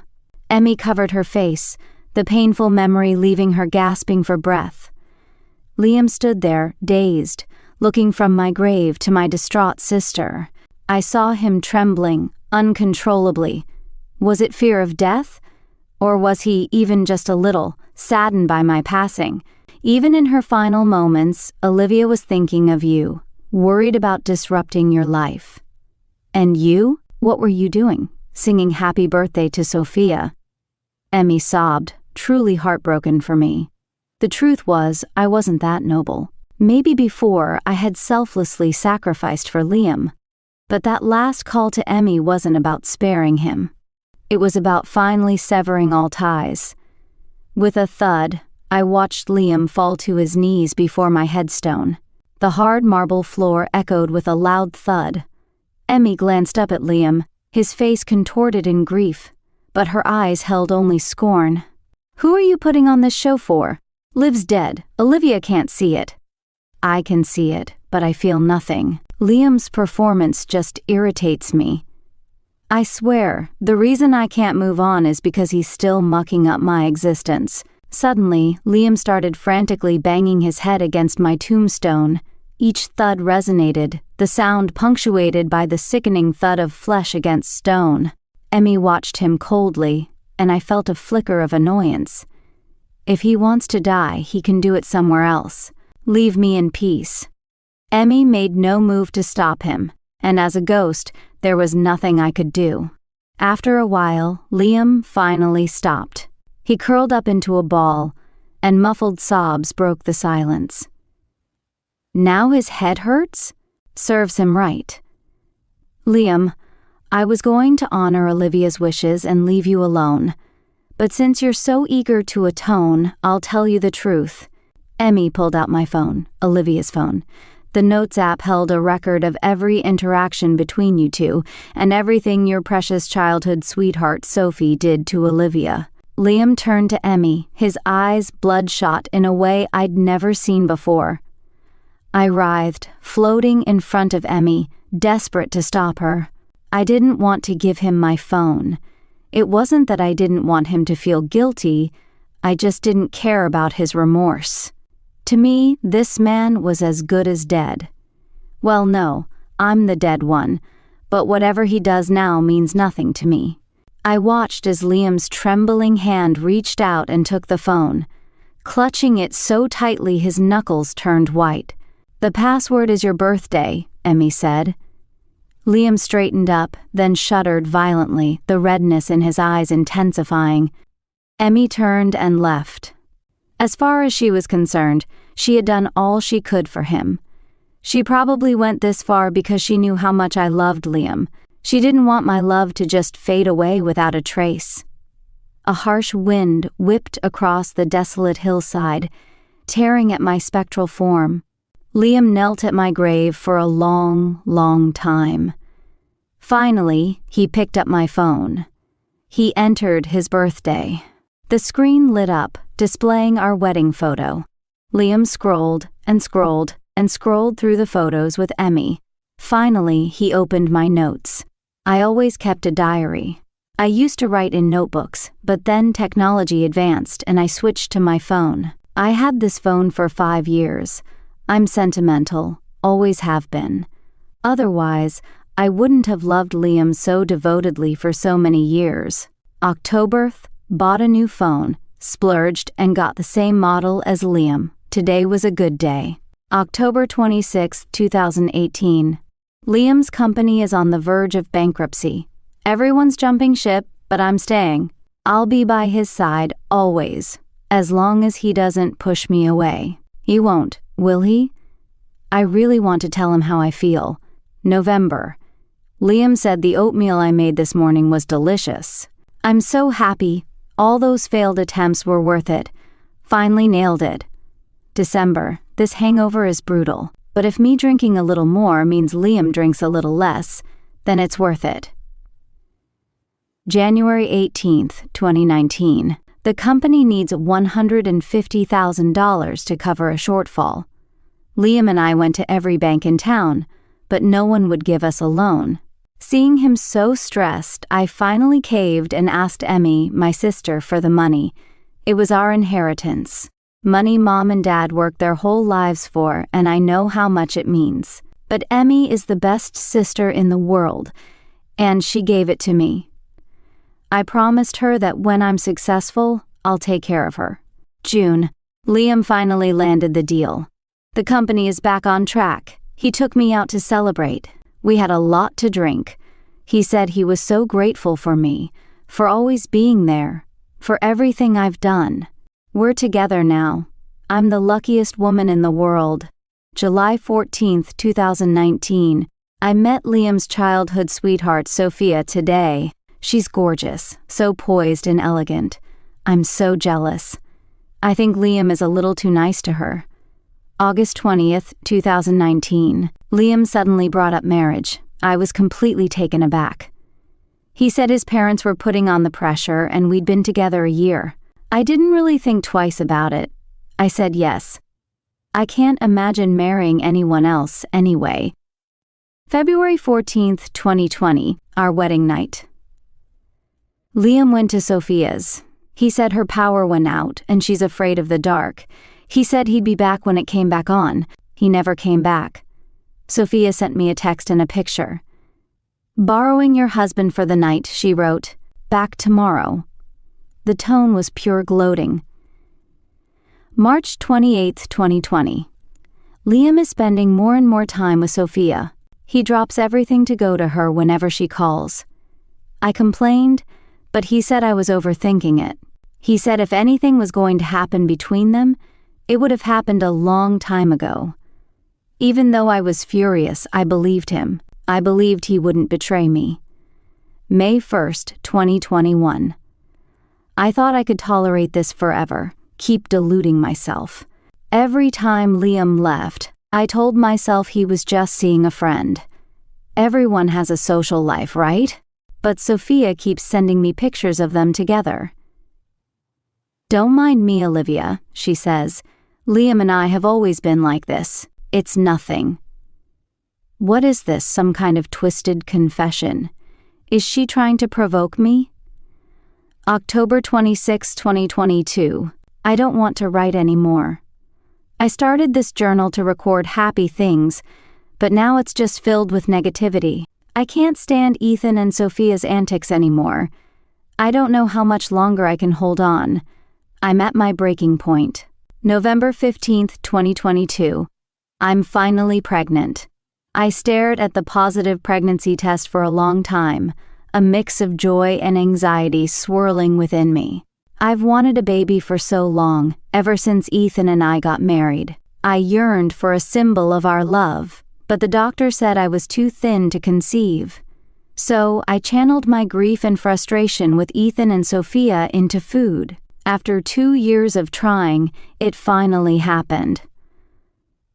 Emmy covered her face, the painful memory leaving her gasping for breath. Liam stood there, dazed, looking from my grave to my distraught sister. I saw him trembling, uncontrollably. Was it fear of death? Or was he, even just a little, saddened by my passing? Even in her final moments, Olivia was thinking of you, worried about disrupting your life. And you? What were you doing? Singing happy birthday to Sophia? Emmy sobbed, truly heartbroken for me. The truth was, I wasn't that noble. Maybe before, I had selflessly sacrificed for Liam. But that last call to Emmy wasn't about sparing him. It was about finally severing all ties. With a thud, I watched Liam fall to his knees before my headstone. The hard marble floor echoed with a loud thud. Emmy glanced up at Liam, his face contorted in grief, but her eyes held only scorn. "Who are you putting on this show for? Liv's dead. Olivia can't see it." "I can see it, but I feel nothing. Liam's performance just irritates me. I swear, the reason I can't move on is because he's still mucking up my existence." Suddenly, Liam started frantically banging his head against my tombstone. Each thud resonated, the sound punctuated by the sickening thud of flesh against stone. Emmy watched him coldly, and I felt a flicker of annoyance. If he wants to die, he can do it somewhere else. Leave me in peace. Emmy made no move to stop him, and as a ghost, there was nothing I could do. After a while, Liam finally stopped. He curled up into a ball, and muffled sobs broke the silence. Now his head hurts? Serves him right. "Liam, I was going to honor Olivia's wishes and leave you alone. But since you're so eager to atone, I'll tell you the truth." Emmy pulled out my phone, Olivia's phone. The Notes app held a record of every interaction between you two, and everything your precious childhood sweetheart Sophie did to Olivia. Liam turned to Emmy, his eyes bloodshot in a way I'd never seen before. I writhed, floating in front of Emmy, desperate to stop her. I didn't want to give him my phone. It wasn't that I didn't want him to feel guilty, I just didn't care about his remorse. To me, this man was as good as dead. Well, no, I'm the dead one, but whatever he does now means nothing to me. I watched as Liam's trembling hand reached out and took the phone. Clutching it so tightly his knuckles turned white. "The password is your birthday," Emmy said. Liam straightened up, then shuddered violently, the redness in his eyes intensifying. Emmy turned and left. As far as she was concerned, she had done all she could for him. She probably went this far because she knew how much I loved Liam. She didn't want my love to just fade away without a trace. A harsh wind whipped across the desolate hillside, tearing at my spectral form. Liam knelt at my grave for a long, long time. Finally, he picked up my phone. He entered his birthday. The screen lit up, displaying our wedding photo. Liam scrolled and scrolled and scrolled through the photos with Emmy. Finally, he opened my notes. I always kept a diary. I used to write in notebooks, but then technology advanced and I switched to my phone. I had this phone for 5 years. I'm sentimental, always have been. Otherwise, I wouldn't have loved Liam so devotedly for so many years. October, bought a new phone, splurged and got the same model as Liam. Today was a good day. October 26, 2018. Liam's company is on the verge of bankruptcy. Everyone's jumping ship, but I'm staying. I'll be by his side always, as long as he doesn't push me away. He won't, will he? I really want to tell him how I feel. November. Liam said the oatmeal I made this morning was delicious. I'm so happy. All those failed attempts were worth it. Finally nailed it. December. This hangover is brutal, but if me drinking a little more means Liam drinks a little less, then it's worth it. January 18th, 2019. The company needs $150,000 to cover a shortfall. Liam and I went to every bank in town, but no one would give us a loan. Seeing him so stressed, I finally caved and asked Emmy, my sister, for the money. It was our inheritance. Money Mom and Dad worked their whole lives for, and I know how much it means. But Emmy is the best sister in the world, and she gave it to me. I promised her that when I'm successful, I'll take care of her. June. Liam finally landed the deal. The company is back on track. He took me out to celebrate. We had a lot to drink. He said he was so grateful for me, for always being there, for everything I've done. We're together now. I'm the luckiest woman in the world. July 14th, 2019. I met Liam's childhood sweetheart, Sophia, today. She's gorgeous, so poised and elegant. I'm so jealous. I think Liam is a little too nice to her. August 20th, 2019. Liam suddenly brought up marriage. I was completely taken aback. He said his parents were putting on the pressure and we'd been together a year. I didn't really think twice about it. I said yes. I can't imagine marrying anyone else anyway. February 14th, 2020, our wedding night. Liam went to Sophia's. He said her power went out and she's afraid of the dark. He said he'd be back when it came back on. He never came back. Sophia sent me a text and a picture. Borrowing your husband for the night, she wrote, back tomorrow. The tone was pure gloating. March 28th, 2020. Liam is spending more and more time with Sophia. He drops everything to go to her whenever she calls. I complained, but he said I was overthinking it. He said if anything was going to happen between them, it would have happened a long time ago. Even though I was furious, I believed him. I believed he wouldn't betray me. May 1st, 2021. I thought I could tolerate this forever, keep deluding myself. Every time Liam left, I told myself he was just seeing a friend. Everyone has a social life, right? But Sophia keeps sending me pictures of them together. Don't mind me, Olivia, she says. Liam and I have always been like this. It's nothing. What is this, some kind of twisted confession? Is she trying to provoke me? October 26, 2022. I don't want to write anymore. I started this journal to record happy things, but now it's just filled with negativity. I can't stand Ethan and Sophia's antics anymore. I don't know how much longer I can hold on. I'm at my breaking point. November 15th, 2022. I'm finally pregnant. I stared at the positive pregnancy test for a long time, a mix of joy and anxiety swirling within me. I've wanted a baby for so long, ever since Ethan and I got married. I yearned for a symbol of our love, but the doctor said I was too thin to conceive. So I channeled my grief and frustration with Ethan and Sophia into food. After 2 years of trying, it finally happened.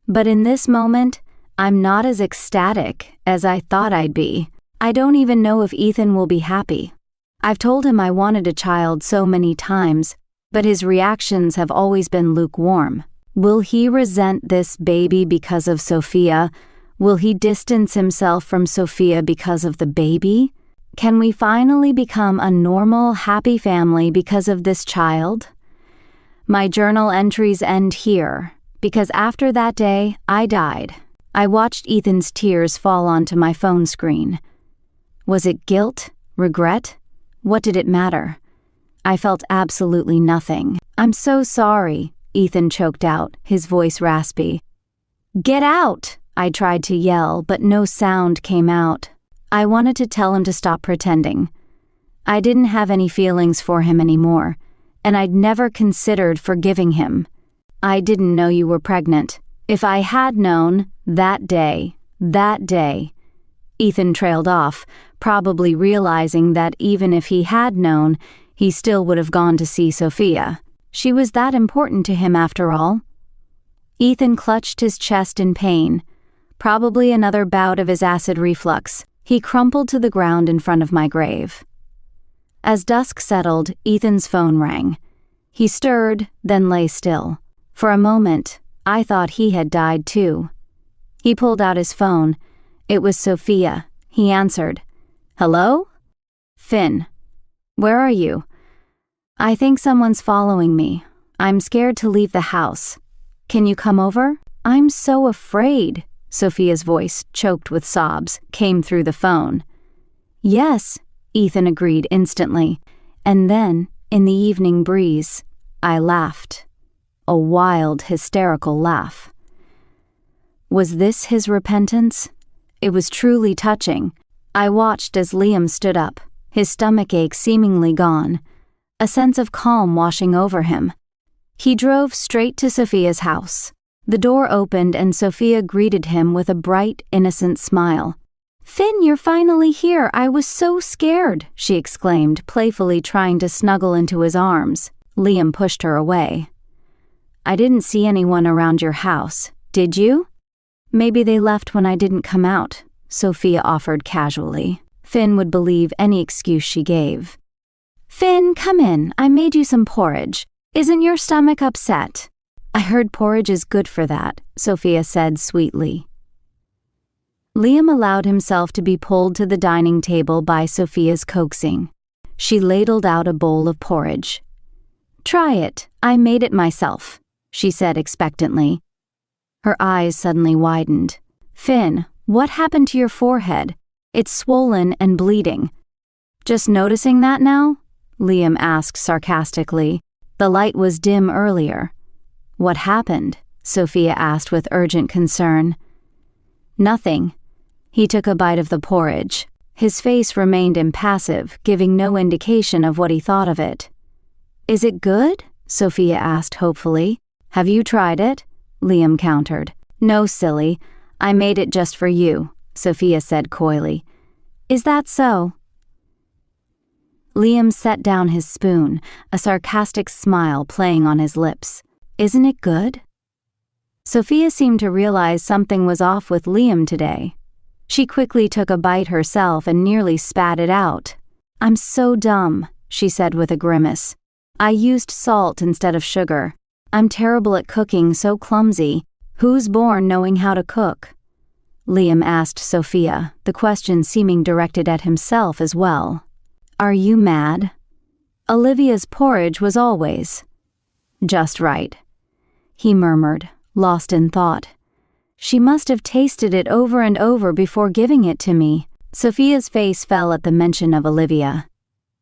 But in this moment, I'm not as ecstatic as I thought I'd be. I don't even know if Ethan will be happy. I've told him I wanted a child so many times, but his reactions have always been lukewarm. Will he resent this baby because of Sophia? Will he distance himself from Sophia because of the baby? Can we finally become a normal, happy family because of this child? My journal entries end here, because after that day, I died. I watched Ethan's tears fall onto my phone screen. Was it guilt? Regret? What did it matter? I felt absolutely nothing. I'm so sorry, Ethan choked out, his voice raspy. Get out! I tried to yell, but no sound came out. I wanted to tell him to stop pretending. I didn't have any feelings for him anymore, and I'd never considered forgiving him. I didn't know you were pregnant. If I had known, that day, Ethan trailed off, probably realizing that even if he had known, he still would have gone to see Sophia. She was that important to him after all. Ethan clutched his chest in pain. Probably another bout of his acid reflux. He crumpled to the ground in front of my grave. As dusk settled, Ethan's phone rang. He stirred, then lay still. For a moment, I thought he had died too. He pulled out his phone. It was Sophia. He answered. Hello? Finn. Where are you? I think someone's following me. I'm scared to leave the house. Can you come over? I'm so afraid. Sophia's voice, choked with sobs, came through the phone. Yes, Ethan agreed instantly, and then, in the evening breeze, I laughed. A wild, hysterical laugh. Was this his repentance? It was truly touching. I watched as Liam stood up, his stomachache seemingly gone, a sense of calm washing over him. He drove straight to Sophia's house. The door opened and Sophia greeted him with a bright, innocent smile. "Finn, you're finally here. I was so scared," she exclaimed, playfully trying to snuggle into his arms. Liam pushed her away. "I didn't see anyone around your house. Did you?" "Maybe they left when I didn't come out," Sophia offered casually. Finn would believe any excuse she gave. "Finn, come in. I made you some porridge. Isn't your stomach upset?" "I heard porridge is good for that," Sophia said sweetly. Liam allowed himself to be pulled to the dining table by Sophia's coaxing. She ladled out a bowl of porridge. "Try it. I made it myself," she said expectantly. Her eyes suddenly widened. "Finn, what happened to your forehead? It's swollen and bleeding." "Just noticing that now?" Liam asked sarcastically. The light was dim earlier. "What happened?" Sophia asked with urgent concern. "Nothing." He took a bite of the porridge. His face remained impassive, giving no indication of what he thought of it. "Is it good?" Sophia asked hopefully. "Have you tried it?" Liam countered. "No, silly. I made it just for you," Sophia said coyly. "Is that so?" Liam set down his spoon, a sarcastic smile playing on his lips. "Isn't it good?" Sophia seemed to realize something was off with Liam today. She quickly took a bite herself and nearly spat it out. "I'm so dumb," she said with a grimace. "I used salt instead of sugar. I'm terrible at cooking, so clumsy. Who's born knowing how to cook?" Liam asked Sophia, the question seeming directed at himself as well. "Are you mad?" Olivia's porridge was always just right, he murmured, lost in thought. "She must have tasted it over and over before giving it to me." Sophia's face fell at the mention of Olivia.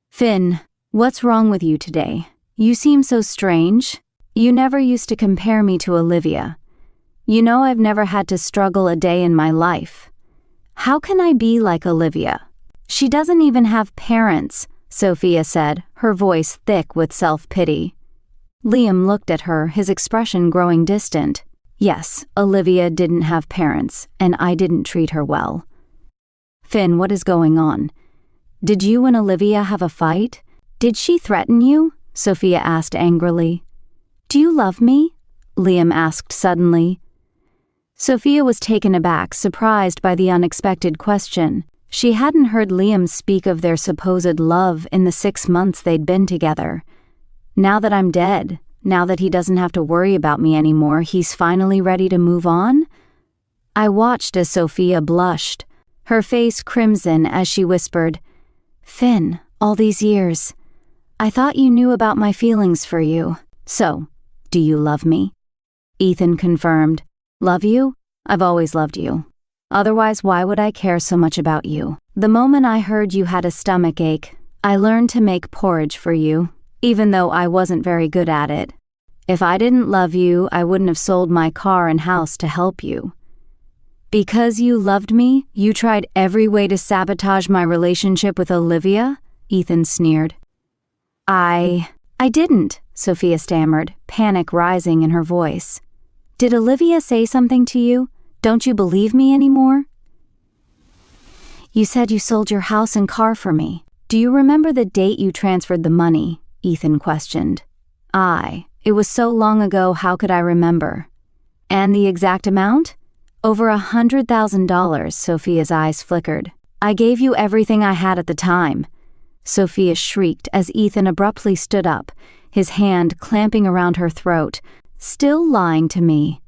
"Finn, what's wrong with you today? You seem so strange. You never used to compare me to Olivia. You know I've never had to struggle a day in my life. How can I be like Olivia? She doesn't even have parents," Sophia said, her voice thick with self-pity. Liam looked at her, his expression growing distant. "Yes, Olivia didn't have parents, and I didn't treat her well." "Finn, what is going on? Did you and Olivia have a fight? Did she threaten you?" Sophia asked angrily. "Do you love me?" Liam asked suddenly. Sophia was taken aback, surprised by the unexpected question. She hadn't heard Liam speak of their supposed love in the 6 months they'd been together. Now that I'm dead, now that he doesn't have to worry about me anymore, he's finally ready to move on? I watched as Sophia blushed, her face crimson as she whispered, "Finn, all these years, I thought you knew about my feelings for you. So, do you love me?" Ethan confirmed. "Love you? I've always loved you. Otherwise, why would I care so much about you? The moment I heard you had a stomachache, I learned to make porridge for you, even though I wasn't very good at it. If I didn't love you, I wouldn't have sold my car and house to help you. Because you loved me, you tried every way to sabotage my relationship with Olivia?" Ethan sneered. I didn't," Sophia stammered, panic rising in her voice. "Did Olivia say something to you? Don't you believe me anymore?" "You said you sold your house and car for me. Do you remember the date you transferred the money?" Ethan questioned. It was so long ago, how could I remember? "And the exact amount?" "Over $100,000, Sophia's eyes flickered. "I gave you everything I had at the time," Sophia shrieked as Ethan abruptly stood up, his hand clamping around her throat. "Still lying to me."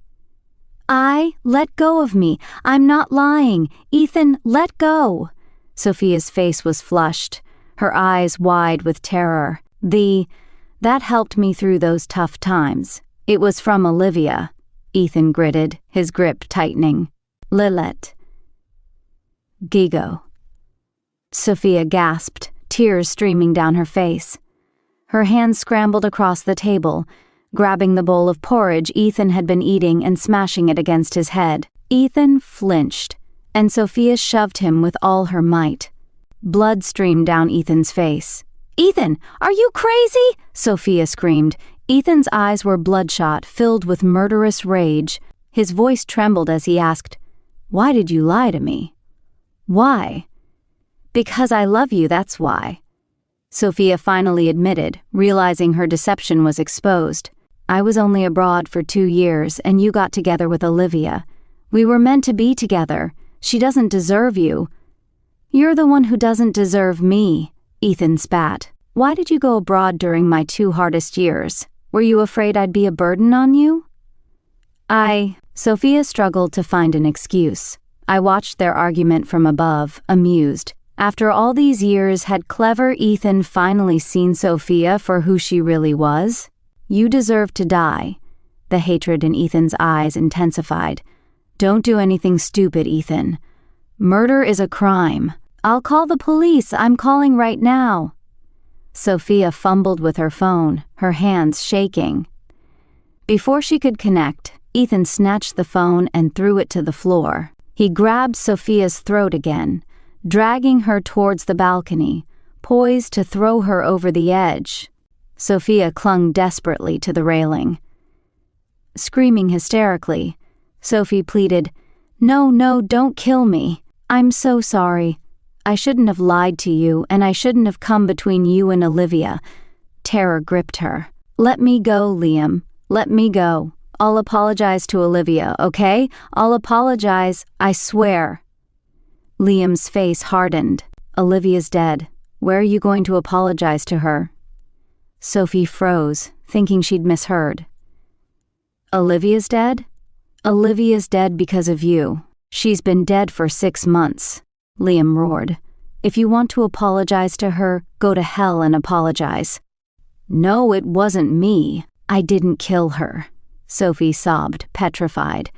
Let go of me. I'm not lying. Ethan, let go." Sophia's face was flushed, her eyes wide with terror. That helped me through those tough times. It was from Olivia, Ethan gritted, his grip tightening. Lilette. Gigo. Sophia gasped, tears streaming down her face. Her hands scrambled across the table, grabbing the bowl of porridge Ethan had been eating and smashing it against his head. Ethan flinched, and Sophia shoved him with all her might. Blood streamed down Ethan's face. "Ethan, are you crazy?" Sophia screamed. Ethan's eyes were bloodshot, filled with murderous rage. His voice trembled as he asked, "Why did you lie to me?" "Why?" "Because I love you, that's why." Sophia finally admitted, realizing her deception was exposed. "I was only abroad for 2 years, and you got together with Olivia. We were meant to be together. She doesn't deserve you." "You're the one who doesn't deserve me," Ethan spat. "Why did you go abroad during my 2 hardest years? Were you afraid I'd be a burden on you?" Sophia struggled to find an excuse. "I watched their argument from above, amused. After all these years, had clever Ethan finally seen Sophia for who she really was? You deserve to die." The hatred in Ethan's eyes intensified. "Don't do anything stupid, Ethan. Murder is a crime. I'll call the police. I'm calling right now." Sophia fumbled with her phone, her hands shaking. Before she could connect, Ethan snatched the phone and threw it to the floor. He grabbed Sophia's throat again, dragging her towards the balcony, poised to throw her over the edge. Sophia clung desperately to the railing. Screaming hysterically, Sophie pleaded, No, don't kill me. I'm so sorry. I shouldn't have lied to you, and I shouldn't have come between you and Olivia." Terror gripped her. "Let me go, Liam. Let me go. I'll apologize to Olivia, okay? I'll apologize, I swear." Liam's face hardened. "Olivia's dead. Where are you going to apologize to her?" Sophie froze, thinking she'd misheard. "Olivia's dead? Olivia's dead because of you. She's been dead for 6 months. Liam roared. "If you want to apologize to her, go to hell and apologize." "No, it wasn't me. I didn't kill her," Sophie sobbed, petrified.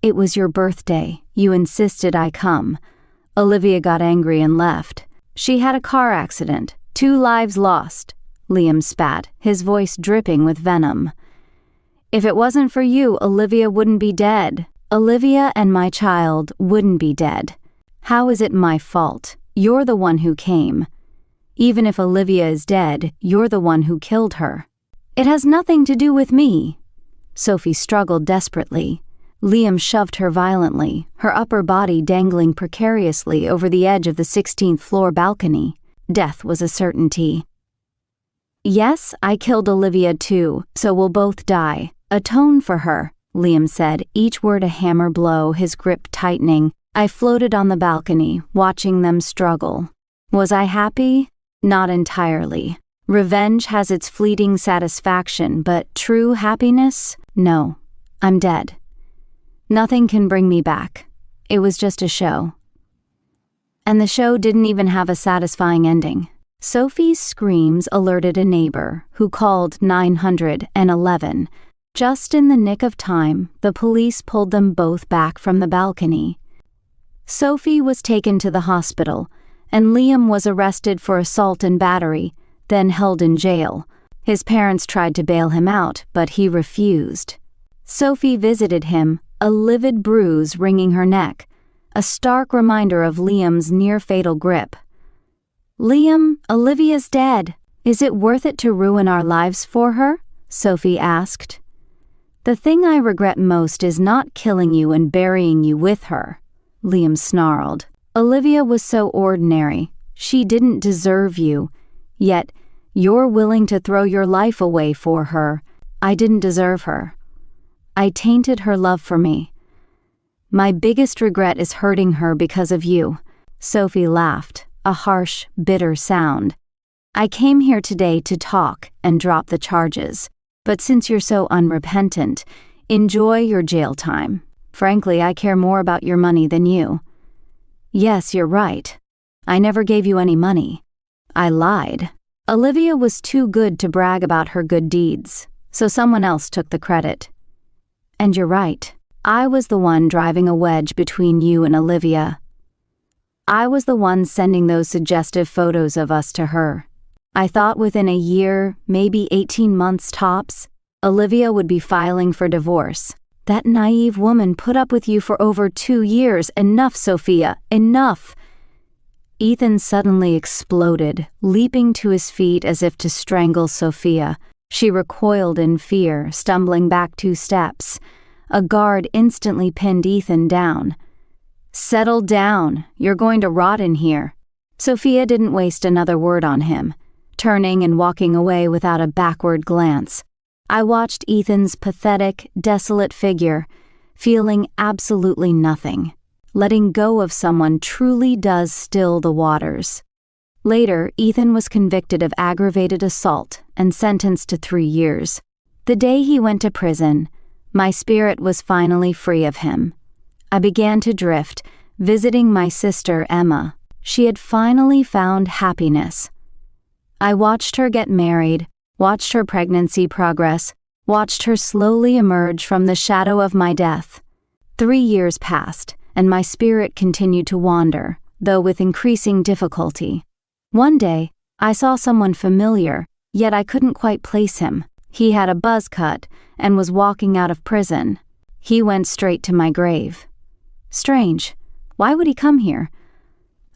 "It was your birthday. You insisted I come. Olivia got angry and left. She had a car accident. 2 lives lost." Liam spat, his voice dripping with venom. "If it wasn't for you, Olivia wouldn't be dead. Olivia and my child wouldn't be dead. How is it my fault? You're the one who came. Even if Olivia is dead, you're the one who killed her." "It has nothing to do with me." Sophie struggled desperately. Liam shoved her violently, her upper body dangling precariously over the edge of the 16th floor balcony. Death was a certainty. "Yes, I killed Olivia too, so we'll both die. Atone for her," Liam said, each word a hammer blow, his grip tightening. I floated on the balcony, watching them struggle. Was I happy? Not entirely. Revenge has its fleeting satisfaction, but true happiness? No. I'm dead. Nothing can bring me back. It was just a show. And the show didn't even have a satisfying ending. Sophie's screams alerted a neighbor, who called 911. Just in the nick of time, the police pulled them both back from the balcony. Sophie was taken to the hospital, and Liam was arrested for assault and battery, then held in jail. His parents tried to bail him out, but he refused. Sophie visited him, a livid bruise wringing her neck, a stark reminder of Liam's near-fatal grip. "Liam, Olivia's dead. Is it worth it to ruin our lives for her?" Sophie asked. "The thing I regret most is not killing you and burying you with her," Liam snarled. "Olivia was so ordinary. She didn't deserve you. Yet, you're willing to throw your life away for her. I didn't deserve her. I tainted her love for me. My biggest regret is hurting her because of you." Sophie laughed, a harsh, bitter sound. "I came here today to talk and drop the charges. But since you're so unrepentant, enjoy your jail time. Frankly, I care more about your money than you." "Yes, you're right. I never gave you any money. I lied." Olivia was too good to brag about her good deeds, so someone else took the credit. And you're right, I was the one driving a wedge between you and Olivia. I was the one sending those suggestive photos of us to her. I thought within a year, maybe 18 months tops, Olivia would be filing for divorce. That naive woman put up with you for over 2 years. Enough, Sophia, enough. Ethan suddenly exploded, leaping to his feet as if to strangle Sophia. She recoiled in fear, stumbling back 2 steps. A guard instantly pinned Ethan down. Settle down, you're going to rot in here. Sophia didn't waste another word on him, turning and walking away without a backward glance. I watched Ethan's pathetic, desolate figure, feeling absolutely nothing. Letting go of someone truly does still the waters. Later, Ethan was convicted of aggravated assault and sentenced to 3 years. The day he went to prison, my spirit was finally free of him. I began to drift, visiting my sister Emma. She had finally found happiness. I watched her get married, watched her pregnancy progress, watched her slowly emerge from the shadow of my death. 3 years passed, and my spirit continued to wander, though with increasing difficulty. One day, I saw someone familiar, yet I couldn't quite place him. He had a buzz cut and was walking out of prison. He went straight to my grave. Strange. Why would he come here?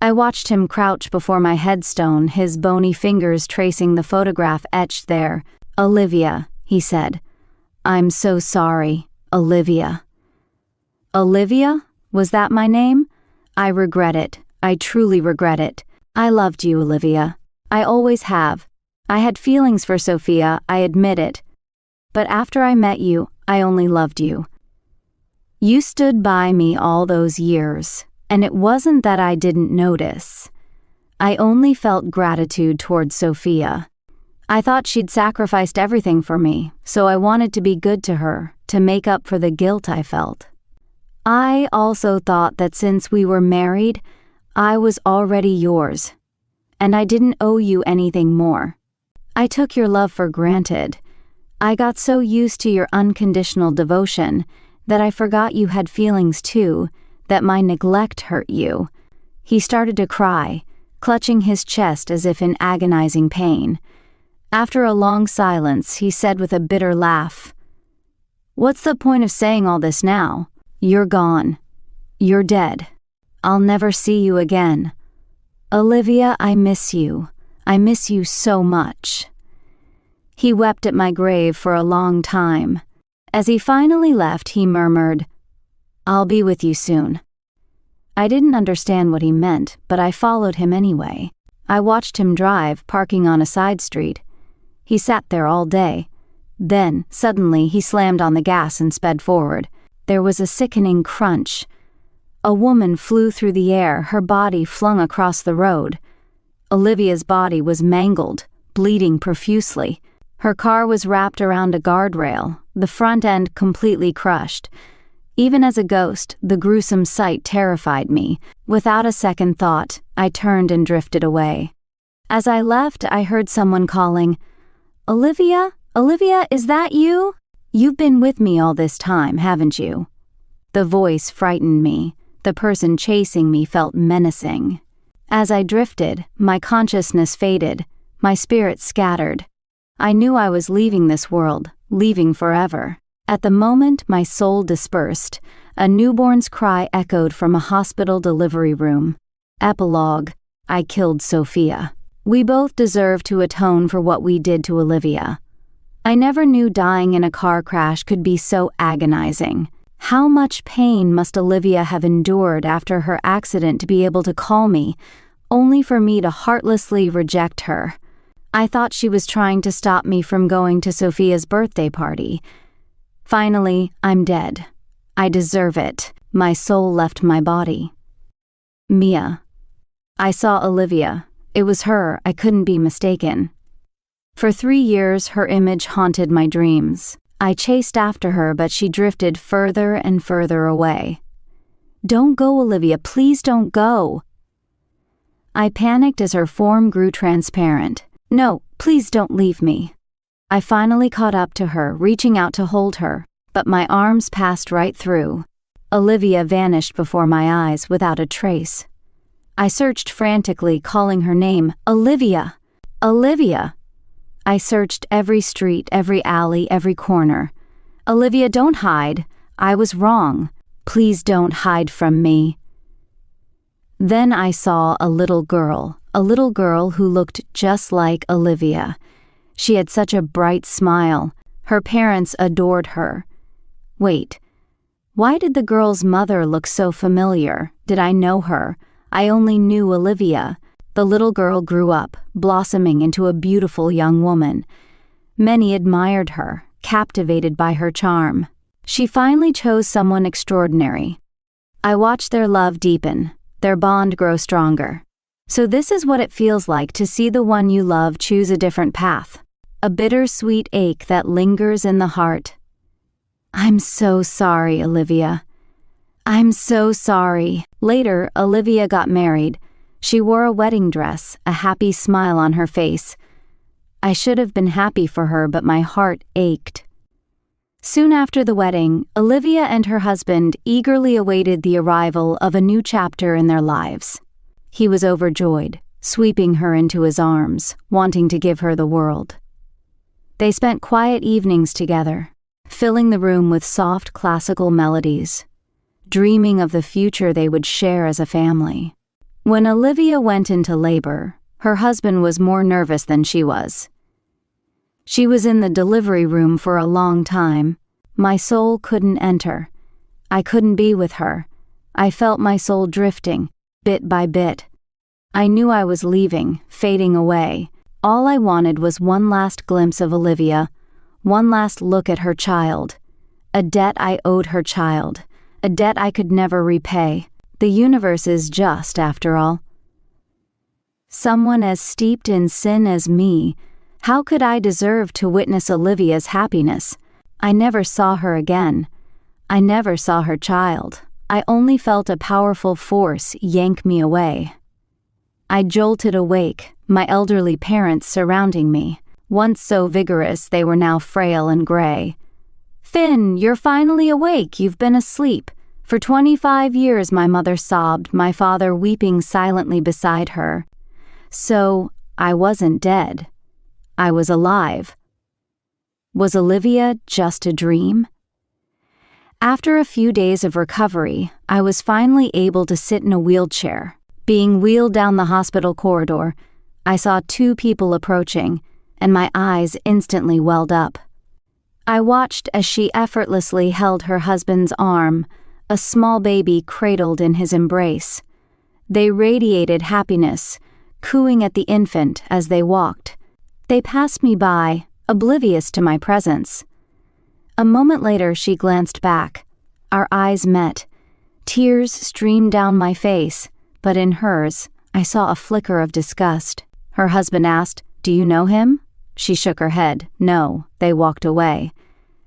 I watched him crouch before my headstone, his bony fingers tracing the photograph etched there. Olivia, he said. I'm so sorry, Olivia. Olivia? Was that my name? I regret it. I truly regret it. I loved you, Olivia. I always have. I had feelings for Sophia, I admit it. But after I met you, I only loved you. You stood by me all those years. And it wasn't that I didn't notice. I only felt gratitude towards Sophia. I thought she'd sacrificed everything for me, so I wanted to be good to her, to make up for the guilt I felt. I also thought that since we were married, I was already yours, and I didn't owe you anything more. I took your love for granted. I got so used to your unconditional devotion that I forgot you had feelings too, that my neglect hurt you. He started to cry, clutching his chest as if in agonizing pain. After a long silence, he said with a bitter laugh, "What's the point of saying all this now? You're gone. You're dead. I'll never see you again. Olivia, I miss you. I miss you so much." He wept at my grave for a long time. As he finally left, he murmured, "I'll be with you soon." I didn't understand what he meant, but I followed him anyway. I watched him drive, parking on a side street. He sat there all day. Then, suddenly, he slammed on the gas and sped forward. There was a sickening crunch. A woman flew through the air, her body flung across the road. Olivia's body was mangled, bleeding profusely. Her car was wrapped around a guardrail, the front end completely crushed. Even as a ghost, the gruesome sight terrified me. Without a second thought, I turned and drifted away. As I left, I heard someone calling, "Olivia? Olivia, is that you? You've been with me all this time, haven't you?" The voice frightened me. The person chasing me felt menacing. As I drifted, my consciousness faded, my spirit scattered. I knew I was leaving this world, leaving forever. At the moment my soul dispersed, a newborn's cry echoed from a hospital delivery room. Epilogue: I killed Sophia. We both deserve to atone for what we did to Olivia. I never knew dying in a car crash could be so agonizing. How much pain must Olivia have endured after her accident to be able to call me, only for me to heartlessly reject her? I thought she was trying to stop me from going to Sophia's birthday party. Finally, I'm dead. I deserve it. My soul left my body. Mia. I saw Olivia. It was her. I couldn't be mistaken. For 3 years, her image haunted my dreams. I chased after her, but she drifted further and further away. Don't go, Olivia. Please don't go. I panicked as her form grew transparent. No, please don't leave me. I finally caught up to her, reaching out to hold her, but my arms passed right through. Olivia vanished before my eyes without a trace. I searched frantically, calling her name. Olivia! Olivia! I searched every street, every alley, every corner. Olivia, don't hide. I was wrong. Please don't hide from me. Then I saw a little girl who looked just like Olivia. She had such a bright smile. Her parents adored her. Wait, why did the girl's mother look so familiar? Did I know her? I only knew Olivia. The little girl grew up, blossoming into a beautiful young woman. Many admired her, captivated by her charm. She finally chose someone extraordinary. I watched their love deepen, their bond grow stronger. So this is what it feels like to see the one you love choose a different path. A bittersweet ache that lingers in the heart. I'm so sorry, Olivia. I'm so sorry. Later, Olivia got married. She wore a wedding dress, a happy smile on her face. I should have been happy for her, but my heart ached. Soon after the wedding, Olivia and her husband eagerly awaited the arrival of a new chapter in their lives. He was overjoyed, sweeping her into his arms, wanting to give her the world. They spent quiet evenings together, filling the room with soft classical melodies, dreaming of the future they would share as a family. When Olivia went into labor, her husband was more nervous than she was. She was in the delivery room for a long time. My soul couldn't enter. I couldn't be with her. I felt my soul drifting, bit by bit. I knew I was leaving, fading away. All I wanted was one last glimpse of Olivia, one last look at her child. A debt I owed her child, a debt I could never repay. The universe is just, after all. Someone as steeped in sin as me, how could I deserve to witness Olivia's happiness? I never saw her again. I never saw her child. I only felt a powerful force yank me away. I jolted awake, my elderly parents surrounding me. Once so vigorous, they were now frail and gray. Finn, you're finally awake. You've been asleep. For 25 years, my mother sobbed, my father weeping silently beside her. So, I wasn't dead. I was alive. Was Olivia just a dream? After a few days of recovery, I was finally able to sit in a wheelchair. Being wheeled down the hospital corridor, I saw two people approaching, and my eyes instantly welled up. I watched as she effortlessly held her husband's arm, a small baby cradled in his embrace. They radiated happiness, cooing at the infant as they walked. They passed me by, oblivious to my presence. A moment later, she glanced back. Our eyes met. Tears streamed down my face, but in hers, I saw a flicker of disgust. Her husband asked, "Do you know him?" She shook her head. No, they walked away.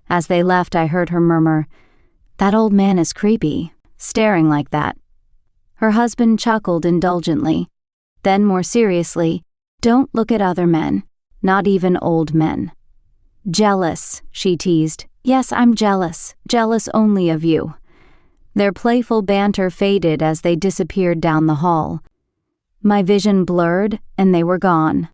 As they left, I heard her murmur, "That old man is creepy, staring like that." Her husband chuckled indulgently. Then more seriously, "Don't look at other men, not even old men." "Jealous," she teased. "Yes, I'm jealous only of you." Their playful banter faded as they disappeared down the hall. My vision blurred, and they were gone.